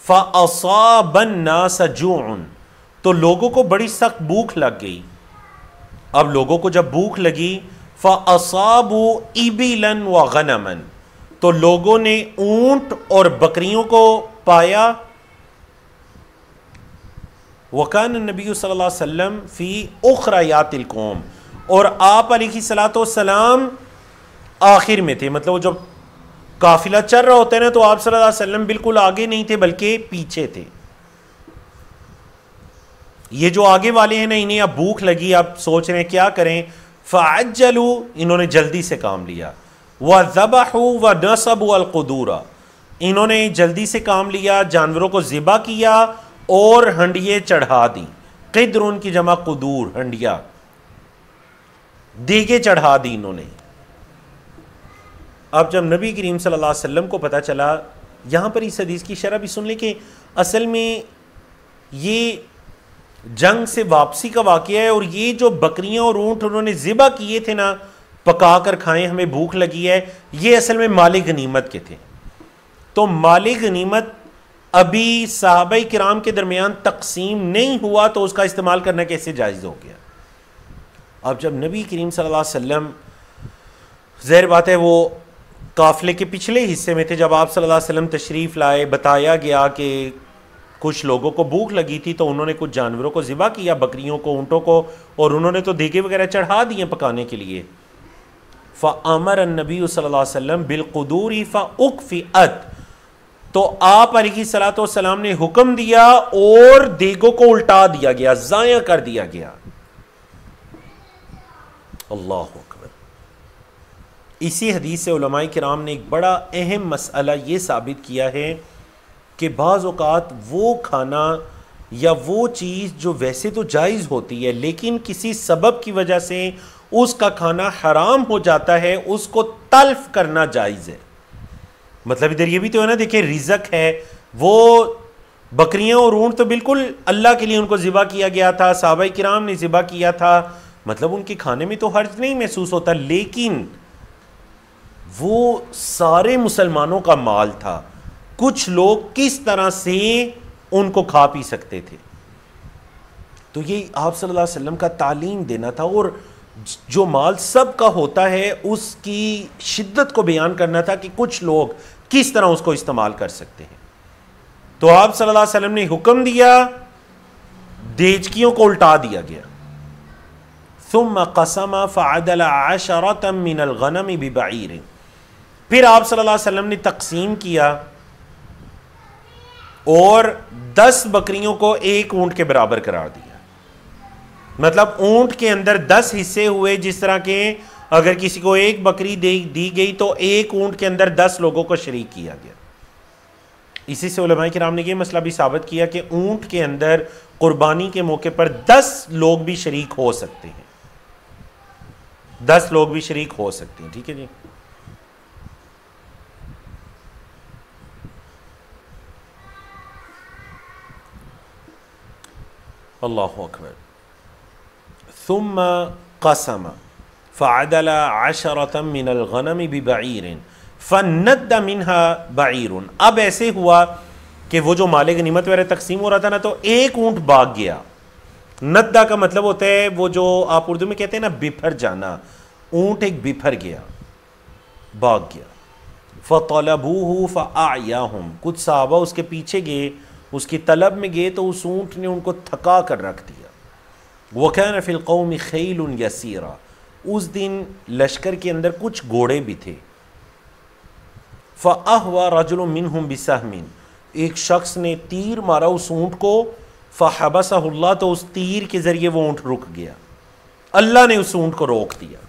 فَأَصَابَ النَّاسَ جُوعٌ، تو لوگوں کو بڑی سخت بھوک لگ گئی. اب لوگوں کو جب بھوک لگی فَأَصَابُوا إِبِلًا وَغَنَمًا، تو تو لوگوں نے اونٹ اور بکریوں کو پایا. وَكَانَ النَّبِيُّ صلی اللہ علیہ وسلم فی اخریات القوم, اور آپ علیہ الصلوۃ والسلام آخر میں تھے. مطلب وہ جب قافلہ چل رہا ہوتا ہے نا تو آپ صلی اللہ علیہ وسلم بالکل آگے نہیں تھے بلکہ پیچھے تھے. یہ جو آگے والے ہیں نا انہیں اب بھوک لگی, اب سوچ رہے ہیں کیا کریں. فَعَجَّلُوا, انہوں نے جلدی سے کام لیا. وَذَبَحُوا وَنَصَبُوا الْقُدُورَ, انہوں نے جلدی سے کام لیا, جانوروں کو ذبح کیا اور ہنڈیے چڑھا دی. قدر ان کی جمع قدور, ہنڈیا, دیگے چڑھا دی انہوں نے. اب جب نبی کریم صلی اللہ علیہ وسلم کو پتہ چلا, یہاں پر اس حدیث کی شرح بھی سن لیں کہ اصل میں یہ جنگ سے واپسی کا واقعہ ہے, اور یہ جو بکریاں اور اونٹ انہوں نے ذبح کیے تھے نا, پکا کر کھائیں ہمیں بھوک لگی ہے, یہ اصل میں مال غنیمت کے تھے. تو مال غنیمت ابھی صحابہ کرام کے درمیان تقسیم نہیں ہوا تو اس کا استعمال کرنا کیسے جائز ہو گیا. اب جب نبی کریم صلی اللہ علیہ وسلم, ظاہر بات ہے وہ قافلے کے پچھلے حصے میں تھے, جب آپ صلی اللہ علیہ وسلم تشریف لائے, بتایا گیا کہ کچھ لوگوں کو بھوک لگی تھی تو انہوں نے کچھ جانوروں کو ذبح کیا, بکریوں کو, اونٹوں کو, اور انہوں نے تو دیگے وغیرہ چڑھا دیے پکانے کے لیے. فَأَمَرَ النَّبِيُّ صلی اللہ علیہ وسلم بِالْقُدُورِ فَأُقْفِئَتْ, تو آپ علیہ الصلوۃ والسلام نے حکم دیا اور دیگوں کو الٹا دیا گیا, ضائع کر دیا گیا. اللہ اکبر. اسی حدیث سے علماء کرام نے ایک بڑا اہم مسئلہ یہ ثابت کیا ہے کہ بعض اوقات وہ کھانا یا وہ چیز جو ویسے تو جائز ہوتی ہے لیکن کسی سبب کی وجہ سے اس کا کھانا حرام ہو جاتا ہے, اس کو تلف کرنا جائز ہے. مطلب ادھر یہ بھی تو ہے نا, دیکھیں رزق ہے, وہ بکریاں اور اونٹ تو بالکل اللہ کے لیے ان کو ذبح کیا گیا تھا, صحابہ کرام نے ذبح کیا تھا, مطلب ان کے کھانے میں تو حرج نہیں محسوس ہوتا, لیکن وہ سارے مسلمانوں کا مال تھا, کچھ لوگ کس طرح سے ان کو کھا پی سکتے تھے. تو یہ آپ صلی اللہ علیہ وسلم کا تعلیم دینا تھا, اور جو مال سب کا ہوتا ہے اس کی شدت کو بیان کرنا تھا کہ کچھ لوگ کس طرح اس کو استعمال کر سکتے ہیں. تو آپ صلی اللہ علیہ وسلم نے حکم دیا, دیچکیوں کو الٹا دیا گیا. ثم قسم فعدل 10 من الغنم ببعیر, پھر آپ صلی اللہ علیہ وسلم نے تقسیم کیا اور 10 بکریوں کو ایک اونٹ کے برابر قرار دیا. مطلب اونٹ کے اندر 10 حصے ہوئے, جس طرح کے اگر کسی کو ایک بکری دی گئی تو ایک اونٹ کے اندر 10 لوگوں کو شریک کیا گیا. اسی سے علماء کرام نے یہ مسئلہ بھی ثابت کیا کہ اونٹ کے اندر قربانی کے موقع پر 10 لوگ بھی شریک ہو سکتے ہیں, 10 لوگ بھی شریک ہو سکتے ہیں. ٹھیک ہے جی. اللہ اکبر. ثم قسم فعدل 10 من الغنم ببعیر فند منها بعیر. اب ایسے ہوا کہ وہ جو مال غنیمت وغیرہ تقسیم ہو رہا تھا نا, تو ایک اونٹ بھاگ گیا. ندہ کا مطلب ہوتا ہے وہ جو آپ اردو میں کہتے ہیں نا بپھر جانا, اونٹ ایک بپھر گیا, بھاگ گیا. فطلبوه فاعیاهم, کچھ صحابہ اس کے پیچھے گئے, اس کی طلب میں گئے, تو اس اونٹ نے ان کو تھکا کر رکھ دیا. وَكَانَ فِي الْقَوْمِ خَيْلٌ يَسِيرًا, اس دن لشکر کے اندر کچھ گھوڑے بھی تھے. فَأَهْوَى رَجُلٌ مِّنْهُمْ بِسَهْمٍ, ایک شخص نے تیر مارا اس اونٹ کو. فَحَبَسَهُ اللَّهُ, تو اس تیر کے ذریعے وہ اونٹ رک گیا, اللہ نے اس اونٹ کو روک دیا.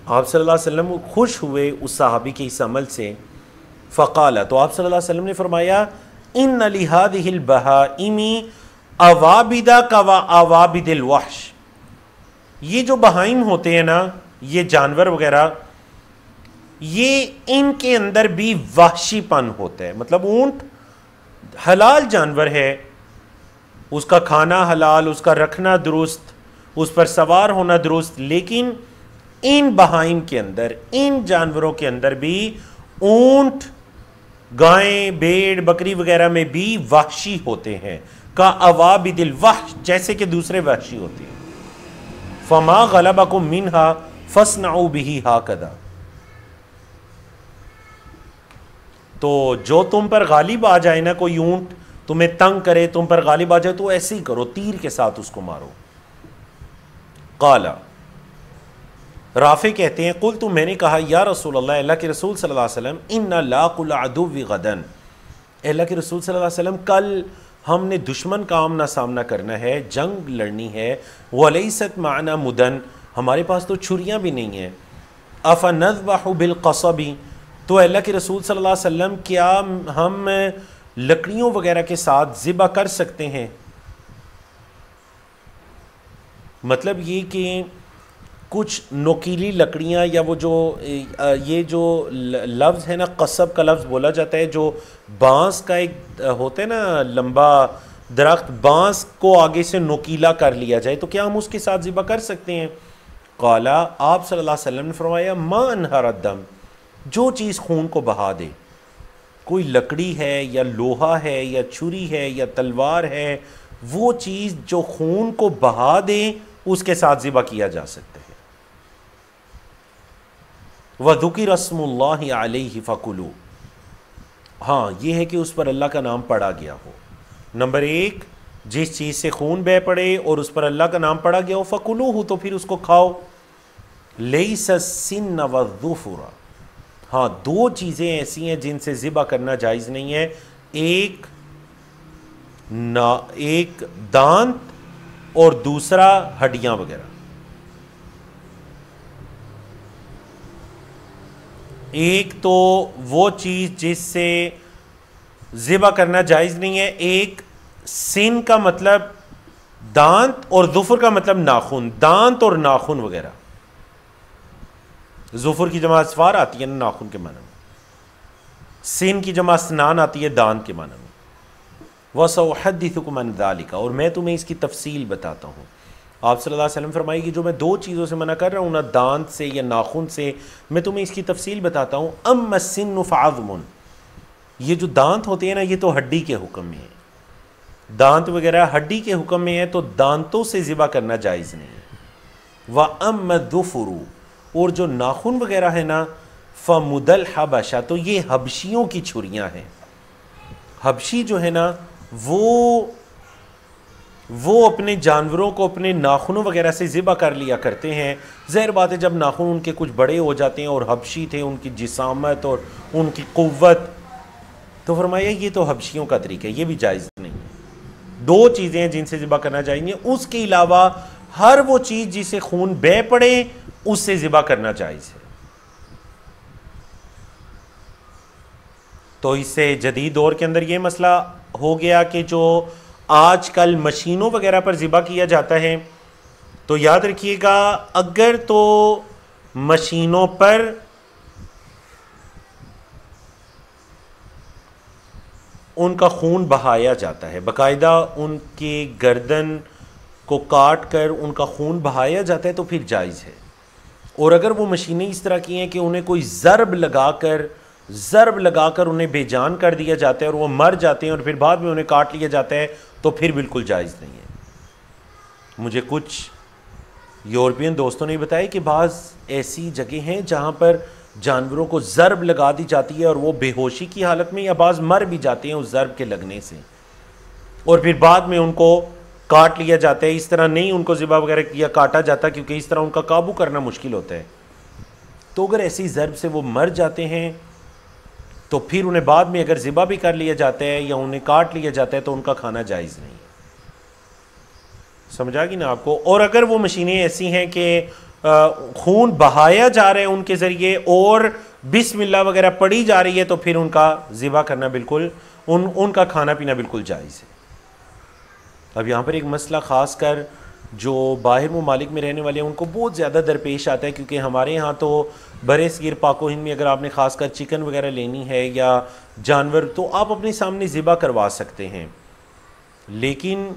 آپ صلی اللہ علیہ وسلم خوش ہوئے اس صحابی کے اس عمل سے. فقال, تو آپ صلی اللہ علیہ وسلم نے فرمایا, إِنَّ لِهَذِهِ الْبَهَائِمِ عَوَابِدَ كَوَعَوَابِدِ الْوَحْشِ, یہ جو بہائم ہوتے ہیں نا, یہ جانور وغیرہ, یہ ان کے اندر بھی وحشی پن ہوتا ہے. مطلب اونٹ حلال جانور ہے, اس کا کھانا حلال, اس کا رکھنا درست, اس پر سوار ہونا درست, لیکن ان بہائم کے اندر, ان جانوروں کے اندر بھی, اونٹ, گائیں, بھیڑ, بکری وغیرہ میں بھی وحشی ہوتے ہیں. کا عوابد الوحش, جیسے کہ دوسرے وحشی ہوتے ہیں. فما غلبکم منہا فاصنعوا بہ ہاکذا, تو جو تم پر غالب آ جائے نا، کوئی اونٹ تمہیں تنگ کرے، تم پر غالب آ جائے، تو ایسے ہی کرو، تیر کے ساتھ اس کو مارو۔ قالا، رافع کہتے ہیں قلت، میں نے کہا یا رسول اللہ، اللہ کے رسول صلی اللہ علیہ وسلم، ان لاقوا العدو غدا، اللہ کے رسول صلی اللہ علیہ وسلم کل ہم نے دشمن کا آمنا سامنا کرنا ہے، جنگ لڑنی ہے، ولیست معنا مدن، ہمارے پاس تو چھریاں بھی نہیں ہیں، افنذبح بالقصب، تو اللہ کے رسول صلی اللہ علیہ وسلم کیا ہم لکڑیوں وغیرہ کے ساتھ ذبح کر سکتے ہیں؟ مطلب یہ کہ کچھ نوکیلی لکڑیاں، یا وہ جو یہ جو لفظ ہے نا، قصب کا لفظ بولا جاتا ہے، جو بانس کا ایک ہوتا ہے نا لمبا درخت، بانس کو آگے سے نوکیلا کر لیا جائے، تو کیا ہم اس کے ساتھ ذبح کر سکتے ہیں؟ قالا، آپ صلی اللہ علیہ وسلم نے فرمایا ما انہر الدم، جو چیز خون کو بہا دے، کوئی لکڑی ہے یا لوہا ہے یا چھری ہے یا تلوار ہے، وہ چیز جو خون کو بہا دے اس کے ساتھ ذبح کیا جا سکتا ہے۔ وَذُكِرَ اسْمُ اللَّهِ عَلَيْهِ فَكُلُوا، ہاں یہ ہے کہ اس پر اللہ کا نام پڑا گیا ہو۔ نمبر ایک، جس چیز سے خون بہہ پڑے اور اس پر اللہ کا نام پڑا گیا ہو، فَكُلُوهُ، تو پھر اس کو کھاؤ۔ لَيْسَ السِّنَّ وَالظُّفُرَ، ہاں دو چیزیں ایسی ہیں جن سے ذبح کرنا جائز نہیں ہے، ایک دانت اور دوسرا ہڈیاں وغیرہ۔ ایک تو وہ چیز جس سے ذبح کرنا جائز نہیں ہے، ایک سن کا مطلب دانت اور ظفر کا مطلب ناخن، دانت اور ناخن وغیرہ۔ ظفر کی جمع اسفار آتی ہے نا ناخن کے معنی میں، سن کی جمع اسنان آتی ہے دانت کے معنی میں۔ وَسَأُحَدِّثُكُمْ عَنْ ذَلِكَ، اور میں تمہیں اس کی تفصیل بتاتا ہوں۔ آپ صلی اللہ علیہ وسلم فرمائے کہ جو میں دو چیزوں سے منع کر رہا ہوں نا، دانت سے یا ناخن سے، میں تمہیں اس کی تفصیل بتاتا ہوں۔ اما السن فعظم، یہ جو دانت ہوتے ہیں نا، یہ تو ہڈی کے حکم میں ہے، دانت وغیرہ ہڈی کے حکم میں ہے، تو دانتوں سے ذبح کرنا جائز نہیں ہے۔ وَأَمَّا الظُّفُرُ، اور جو ناخن وغیرہ ہے نا، فَمُدَ الْحَبَشَ، تو یہ حبشیوں کی چھریاں ہیں۔ حبشی جو ہے نا، وہ اپنے جانوروں کو اپنے ناخنوں وغیرہ سے ذبح کر لیا کرتے ہیں۔ ظاہر بات ہے جب ناخن ان کے کچھ بڑے ہو جاتے ہیں، اور حبشی تھے، ان کی جسامت اور ان کی قوت، تو فرمایا یہ تو حبشیوں کا طریقہ ہے، یہ بھی جائز نہیں ہے۔ دو چیزیں ہیں جن سے ذبح کرنا چاہیے، اس کے علاوہ ہر وہ چیز جسے خون بہہ پڑے اس سے ذبح کرنا جائز ہے۔ تو اس سے جدید دور کے اندر یہ مسئلہ ہو گیا کہ جو آج کل مشینوں وغیرہ پر ذبح کیا جاتا ہے، تو یاد رکھیے گا اگر تو مشینوں پر ان کا خون بہایا جاتا ہے، باقاعدہ ان کے گردن کو کاٹ کر ان کا خون بہایا جاتا ہے، تو پھر جائز ہے۔ اور اگر وہ مشینیں اس طرح کی ہیں کہ انہیں کوئی ضرب لگا کر انہیں بے جان کر دیا جاتا ہے اور وہ مر جاتے ہیں اور پھر بعد میں انہیں کاٹ لیا جاتا ہے، تو پھر بالکل جائز نہیں ہے۔ مجھے کچھ یورپین دوستوں نے بتایا کہ بعض ایسی جگہ ہیں جہاں پر جانوروں کو ضرب لگا دی جاتی ہے اور وہ بے ہوشی کی حالت میں یا بعض مر بھی جاتے ہیں اس ضرب کے لگنے سے، اور پھر بعد میں ان کو کاٹ لیا جاتا ہے۔ اس طرح نہیں ان کو ذبح وغیرہ کیا کاٹا جاتا، کیونکہ اس طرح ان کا قابو کرنا مشکل ہوتا ہے۔ تو اگر ایسی ضرب سے وہ مر جاتے ہیں تو پھر انہیں بعد میں اگر ذبح بھی کر لیا جاتا ہے یا انہیں کاٹ لیا جاتا ہے تو ان کا کھانا جائز نہیں ہے۔ سمجھا گی نا آپ کو؟ اور اگر وہ مشینیں ایسی ہیں کہ خون بہایا جا رہا ہے ان کے ذریعے اور بسم اللہ وغیرہ پڑھی جا رہی ہے، تو پھر ان کا ذبح کرنا بالکل، ان کا کھانا پینا بالکل جائز ہے۔ اب یہاں پر ایک مسئلہ خاص کر جو باہر ممالک میں رہنے والے ہیں ان کو بہت زیادہ درپیش آتا ہے، کیونکہ ہمارے ہاں تو برِ صغیر پاک و ہند میں اگر آپ نے خاص کر چکن وغیرہ لینی ہے یا جانور، تو آپ اپنے سامنے ذبح کروا سکتے ہیں، لیکن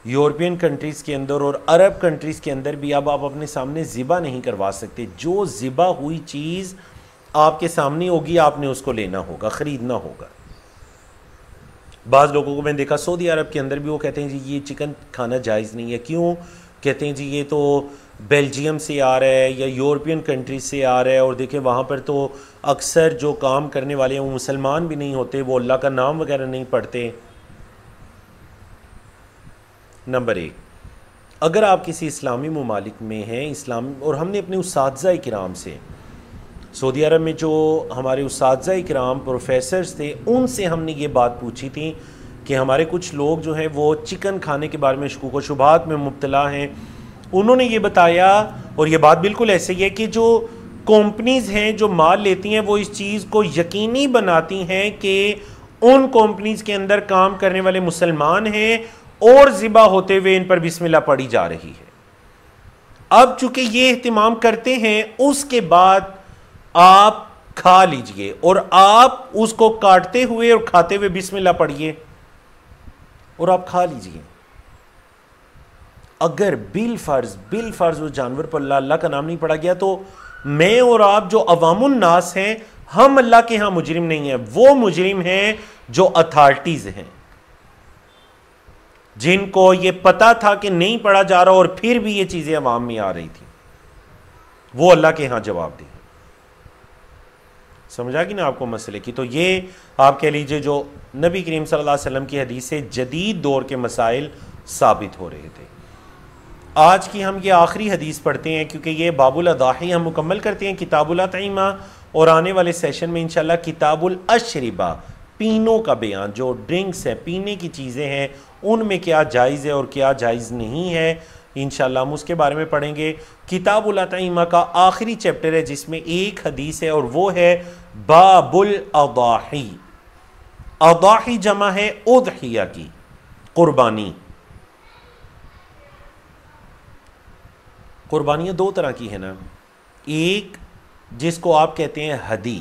یورپین کنٹریز کے اندر اور عرب کنٹریز کے اندر بھی اب آپ اپنے سامنے ذبح نہیں کروا سکتے۔ جو ذبح ہوئی چیز آپ کے سامنے ہوگی آپ نے اس کو لینا ہوگا، خریدنا ہوگا۔ بعض لوگوں کو میں نے دیکھا سعودی عرب کے اندر بھی وہ کہتے ہیں جی یہ چکن کھانا جائز نہیں ہے، کیوں؟ کہتے ہیں جی یہ تو بیلجیم سے آ رہا ہے یا یورپین کنٹریز سے آ رہا ہے، اور دیکھیں وہاں پر تو اکثر جو کام کرنے والے ہیں وہ مسلمان بھی نہیں ہوتے، وہ اللہ کا نام وغیرہ نہیں پڑھتے۔ نمبر 1، اگر آپ کسی اسلامی ممالک میں ہیں اور ہم نے اپنے اساتذہ کرام سے، سعودی عرب میں جو ہمارے اساتذہ کرام پروفیسرز تھے، ان سے ہم نے یہ بات پوچھی تھی کہ ہمارے کچھ لوگ جو ہیں وہ چکن کھانے کے بارے میں شکوک و شبہات میں مبتلا ہیں۔ انہوں نے یہ بتایا، اور یہ بات بالکل ایسے ہی ہے، کہ جو کمپنیز ہیں جو مال لیتی ہیں وہ اس چیز کو یقینی بناتی ہیں کہ ان کمپنیز کے اندر کام کرنے والے مسلمان ہیں اور ذبح ہوتے ہوئے ان پر بسم اللہ پڑھی جا رہی ہے۔ اب چونکہ یہ اہتمام کرتے ہیں، اس کے بعد آپ کھا لیجئے، اور آپ اس کو کاٹتے ہوئے اور کھاتے ہوئے بسم اللہ پڑھیے اور آپ کھا لیجئے۔ اگر بالفرض اس جانور پر اللہ کا نام نہیں پڑھا گیا تو میں اور آپ جو عوام الناس ہیں، ہم اللہ کے ہاں مجرم نہیں ہیں، وہ مجرم ہیں جو اتھارٹیز ہیں، جن کو یہ پتا تھا کہ نہیں پڑھا جا رہا اور پھر بھی یہ چیزیں عوام میں آ رہی تھی، وہ اللہ کے ہاں جواب دیں۔ سمجھا کہ نا آپ کو مسئلے کی؟ تو یہ آپ کہہ لیجئے جو نبی کریم صلی اللہ علیہ وسلم کی حدیث سے جدید دور کے مسائل ثابت ہو رہے تھے۔ آج کی ہم یہ آخری حدیث پڑھتے ہیں، کیونکہ یہ باب الاضاحی ہم مکمل کرتے ہیں کتاب الاطعمہ، اور آنے والے سیشن میں انشاءاللہ کتاب الاشربہ، پینوں کا بیان، جو ڈرنکس ہیں، پینے کی چیزیں ہیں، ان میں کیا جائز ہے اور کیا جائز نہیں ہے، انشاءاللہ ہم اس کے بارے میں پڑھیں گے۔ کتاب الاطعمہ کا آخری چیپٹر ہے جس میں ایک حدیث ہے، اور وہ ہے باب الاضاحی۔ اضاحی جمع ہے اضحیہ کی، قربانی۔ قربانیاں دو طرح کی ہیں نا، ایک جس کو آپ کہتے ہیں ہدی،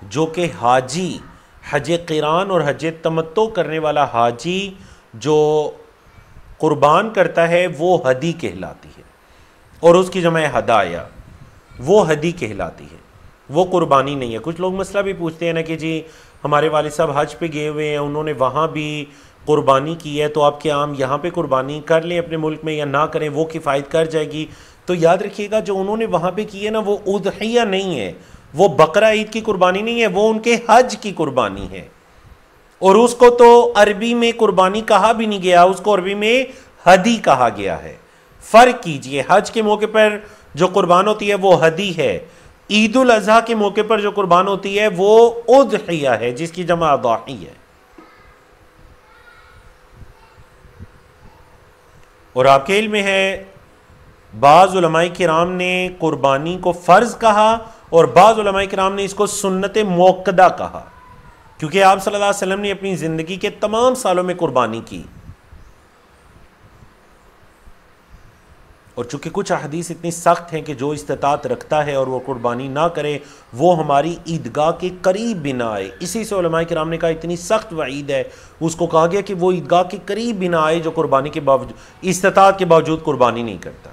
جو کہ حاجی، حج قران اور حج تمتع کرنے والا حاجی جو قربان کرتا ہے وہ ہدی کہلاتی ہے، اور اس کی جمع ہے ہدایا، وہ ہدی کہلاتی ہے، وہ قربانی نہیں ہے۔ کچھ لوگ مسئلہ بھی پوچھتے ہیں نا کہ جی ہمارے والد صاحب حج پہ گئے ہوئے ہیں، انہوں نے وہاں بھی قربانی کی ہے، تو آپ کیا ہم یہاں پہ قربانی کر لیں اپنے ملک میں یا نہ کریں، وہ کفایت کر جائے گی؟ تو یاد رکھیے گا جو انہوں نے وہاں پہ کی ہے نا، وہ اضحیہ نہیں ہے، وہ بقرہ عید کی قربانی نہیں ہے، وہ ان کے حج کی قربانی ہے، اور اس کو تو عربی میں قربانی کہا بھی نہیں گیا، اس کو عربی میں ہدی کہا گیا ہے۔ فرق کیجئے، حج کے موقع پر جو قربان ہوتی ہے وہ ہدی ہے، عید الاضحیٰ کے موقع پر جو قربان ہوتی ہے وہ اضحیہ ہے، جس کی جمع اضاحی ہے۔ اور آپ کے علم میں ہے بعض علماء کرام نے قربانی کو فرض کہا، اور بعض علماء کرام نے اس کو سنت موقدہ کہا، کیونکہ آپ صلی اللہ علیہ وسلم نے اپنی زندگی کے تمام سالوں میں قربانی کی، اور چونکہ کچھ احادیث اتنی سخت ہیں کہ جو استطاعت رکھتا ہے اور وہ قربانی نہ کرے وہ ہماری عیدگاہ کے قریب بھی نہ آئے۔ اسی سے علماء کرام نے کہا اتنی سخت وعید ہے، اس کو کہا گیا کہ وہ عیدگاہ کے قریب بھی نہ آئے جو قربانی کے باوجود، استطاعت کے باوجود قربانی نہیں کرتا۔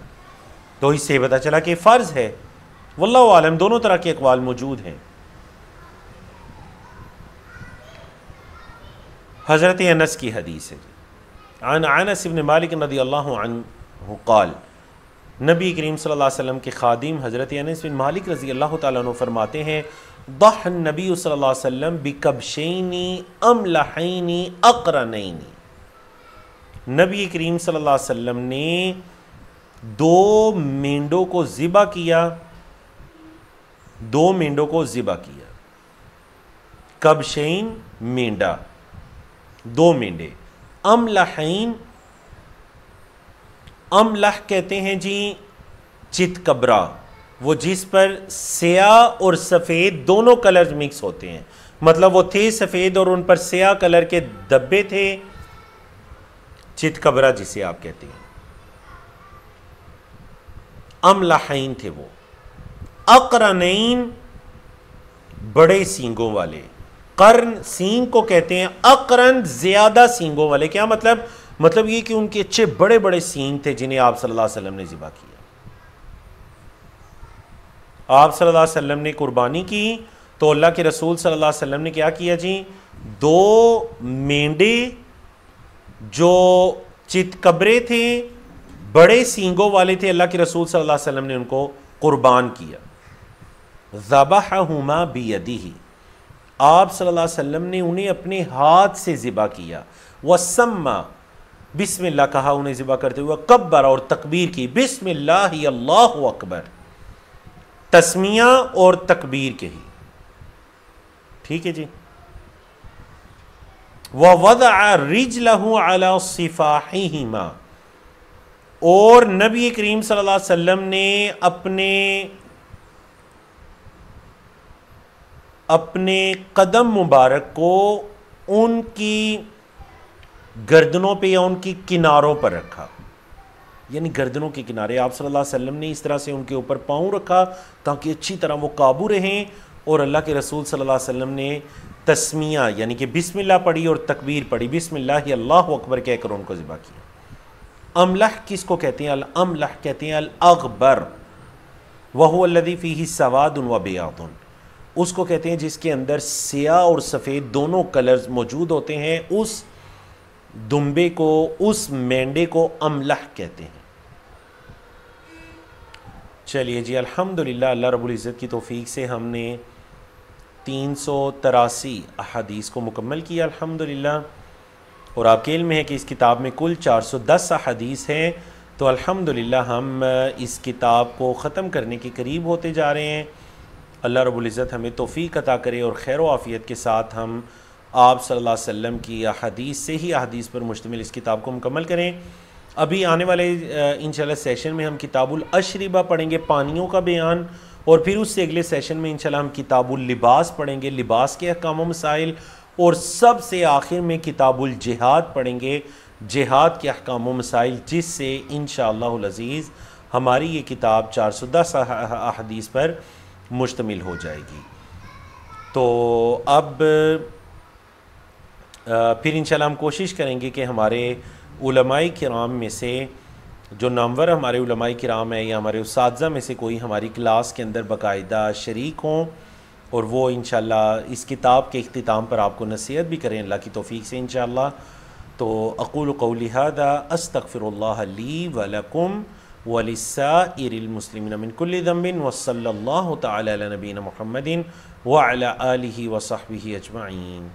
تو اس سے پتہ چلا کہ فرض ہے۔ واللہ عالم، دونوں طرح کے اقوال موجود ہیں۔ حضرت انس کی حدیث ہے، عن انس بن مالک رضی اللہ عنہ قال، نبی کریم صلی اللہ علیہ وسلم کے خادم حضرت انس بن مالک رضی اللہ تعالیٰ عنہ فرماتے ہیں، ضحى النبی صلی اللہ علیہ وسلم بکبشین املحین اقرنین، نبی کریم صلی اللہ علیہ وسلم نے دو مینڈوں کو ذبح کیا، دو مینڈوں کو ذبح کیا۔ کبشین مینڈا، دو مینڈے۔ املحین، املح کہتے ہیں جی چت کبرا، وہ جس پر سیاہ اور سفید دونوں کلرز مکس ہوتے ہیں، مطلب وہ تھے سفید اور ان پر سیاہ کلر کے دبے تھے، چت کبرا جسے آپ کہتے ہیں۔ املحین تھے وہ۔ اقرنین، بڑے سینگوں والے، قرن سینگ کو کہتے ہیں، اقرن زیادہ سینگوں والے۔ کیا مطلب؟ مطلب یہ کہ ان کے اچھے بڑے بڑے سینگ تھے جنہیں آپ صلی اللہ علیہ وسلم نے ذبح کیا۔ آپ صلی اللہ علیہ وسلم نے قربانی کی تو اللہ کے رسول صلی اللہ علیہ وسلم نے کیا کیا جی؟ دو مینڈے جو چت کبرے تھے، بڑے سینگوں والے تھے، اللہ کے رسول صلی اللہ علیہ وسلم نے ان کو قربان کیا. ذبحہما بیدہ، آپ صلی اللہ علیہ وسلم نے انہیں اپنے ہاتھ سے ذبح کیا. وسمى، بسم اللہ کہا انہیں ذبح کرتے ہوئے. کبر، اور تکبیر کی. بسم اللہ اللہ اکبر، تسمیہ اور تکبیر کہی. ٹھیک ہے جی. وَوَضَعَ رِجْلَهُ عَلَى صِفَاحِهِمَا، اور نبی کریم صلی اللہ علیہ وسلم نے اپنے قدم مبارک کو ان کی گردنوں پہ یا ان کی کناروں پر رکھا، یعنی گردنوں کے کنارے. آپ صلی اللہ علیہ وسلم نے اس طرح سے ان کے اوپر پاؤں رکھا تاکہ اچھی طرح وہ قابو رہیں، اور اللہ کے رسول صلی اللہ علیہ وسلم نے تسمیہ یعنی کہ بسم اللہ پڑھی اور تکبیر پڑھی. بسم اللہ اللہ اکبر کہہ کر ان کو ذبح کیا. املح کس کو کہتے ہیں؟ الاملح کہتے ہیں الاغبر، وہو الذی فیہ سواد و بیاض، اس کو کہتے ہیں جس کے اندر سیاہ اور سفید دونوں کلرز موجود ہوتے ہیں. اس دمبے کو، اس مینڈے کو املح کہتے ہیں. چلیے جی، الحمدللہ اللہ رب العزت کی توفیق سے ہم نے 383 احادیث کو مکمل کیا الحمدللہ، اور آپ کے علم ہے کہ اس کتاب میں کل 410 احادیث ہیں. تو الحمدللہ ہم اس کتاب کو ختم کرنے کے قریب ہوتے جا رہے ہیں. اللہ رب العزت ہمیں توفیق عطا کرے اور خیر و عافیت کے ساتھ ہم آپ صلی اللہ علیہ وسلم کی احادیث سے ہی احادیث پر مشتمل اس کتاب کو مکمل کریں. ابھی آنے والے انشاءاللہ سیشن میں ہم کتاب الاشربہ پڑھیں گے، پانیوں کا بیان، اور پھر اس سے اگلے سیشن میں انشاءاللہ ہم کتاب اللباس پڑھیں گے، لباس کے احکام و مسائل، اور سب سے آخر میں کتاب الجہاد پڑھیں گے، جہاد کے احکام و مسائل، جس سے انشاءاللہ العزیز ہماری یہ کتاب 410 احادیث پر مشتمل ہو جائے گی. تو اب پھر انشاءاللہ ہم کوشش کریں گے کہ ہمارے علماء کرام میں سے جو نامور ہمارے علماء کرام ہیں یا ہمارے اساتذہ میں سے کوئی ہماری کلاس کے اندر باقاعدہ شریک ہوں، اور وہ انشاءاللہ اس کتاب کے اختتام پر آپ کو نصیحت بھی کریں اللہ کی توفیق سے انشاءاللہ. تو اقول قولی ھذا استغفر اللہ لی ولکم ولسائر المسلمین من کل ذنب، وصلی اللہ تعالی علی نبینا محمد وعلی آلہ وصحبہ اجمعین.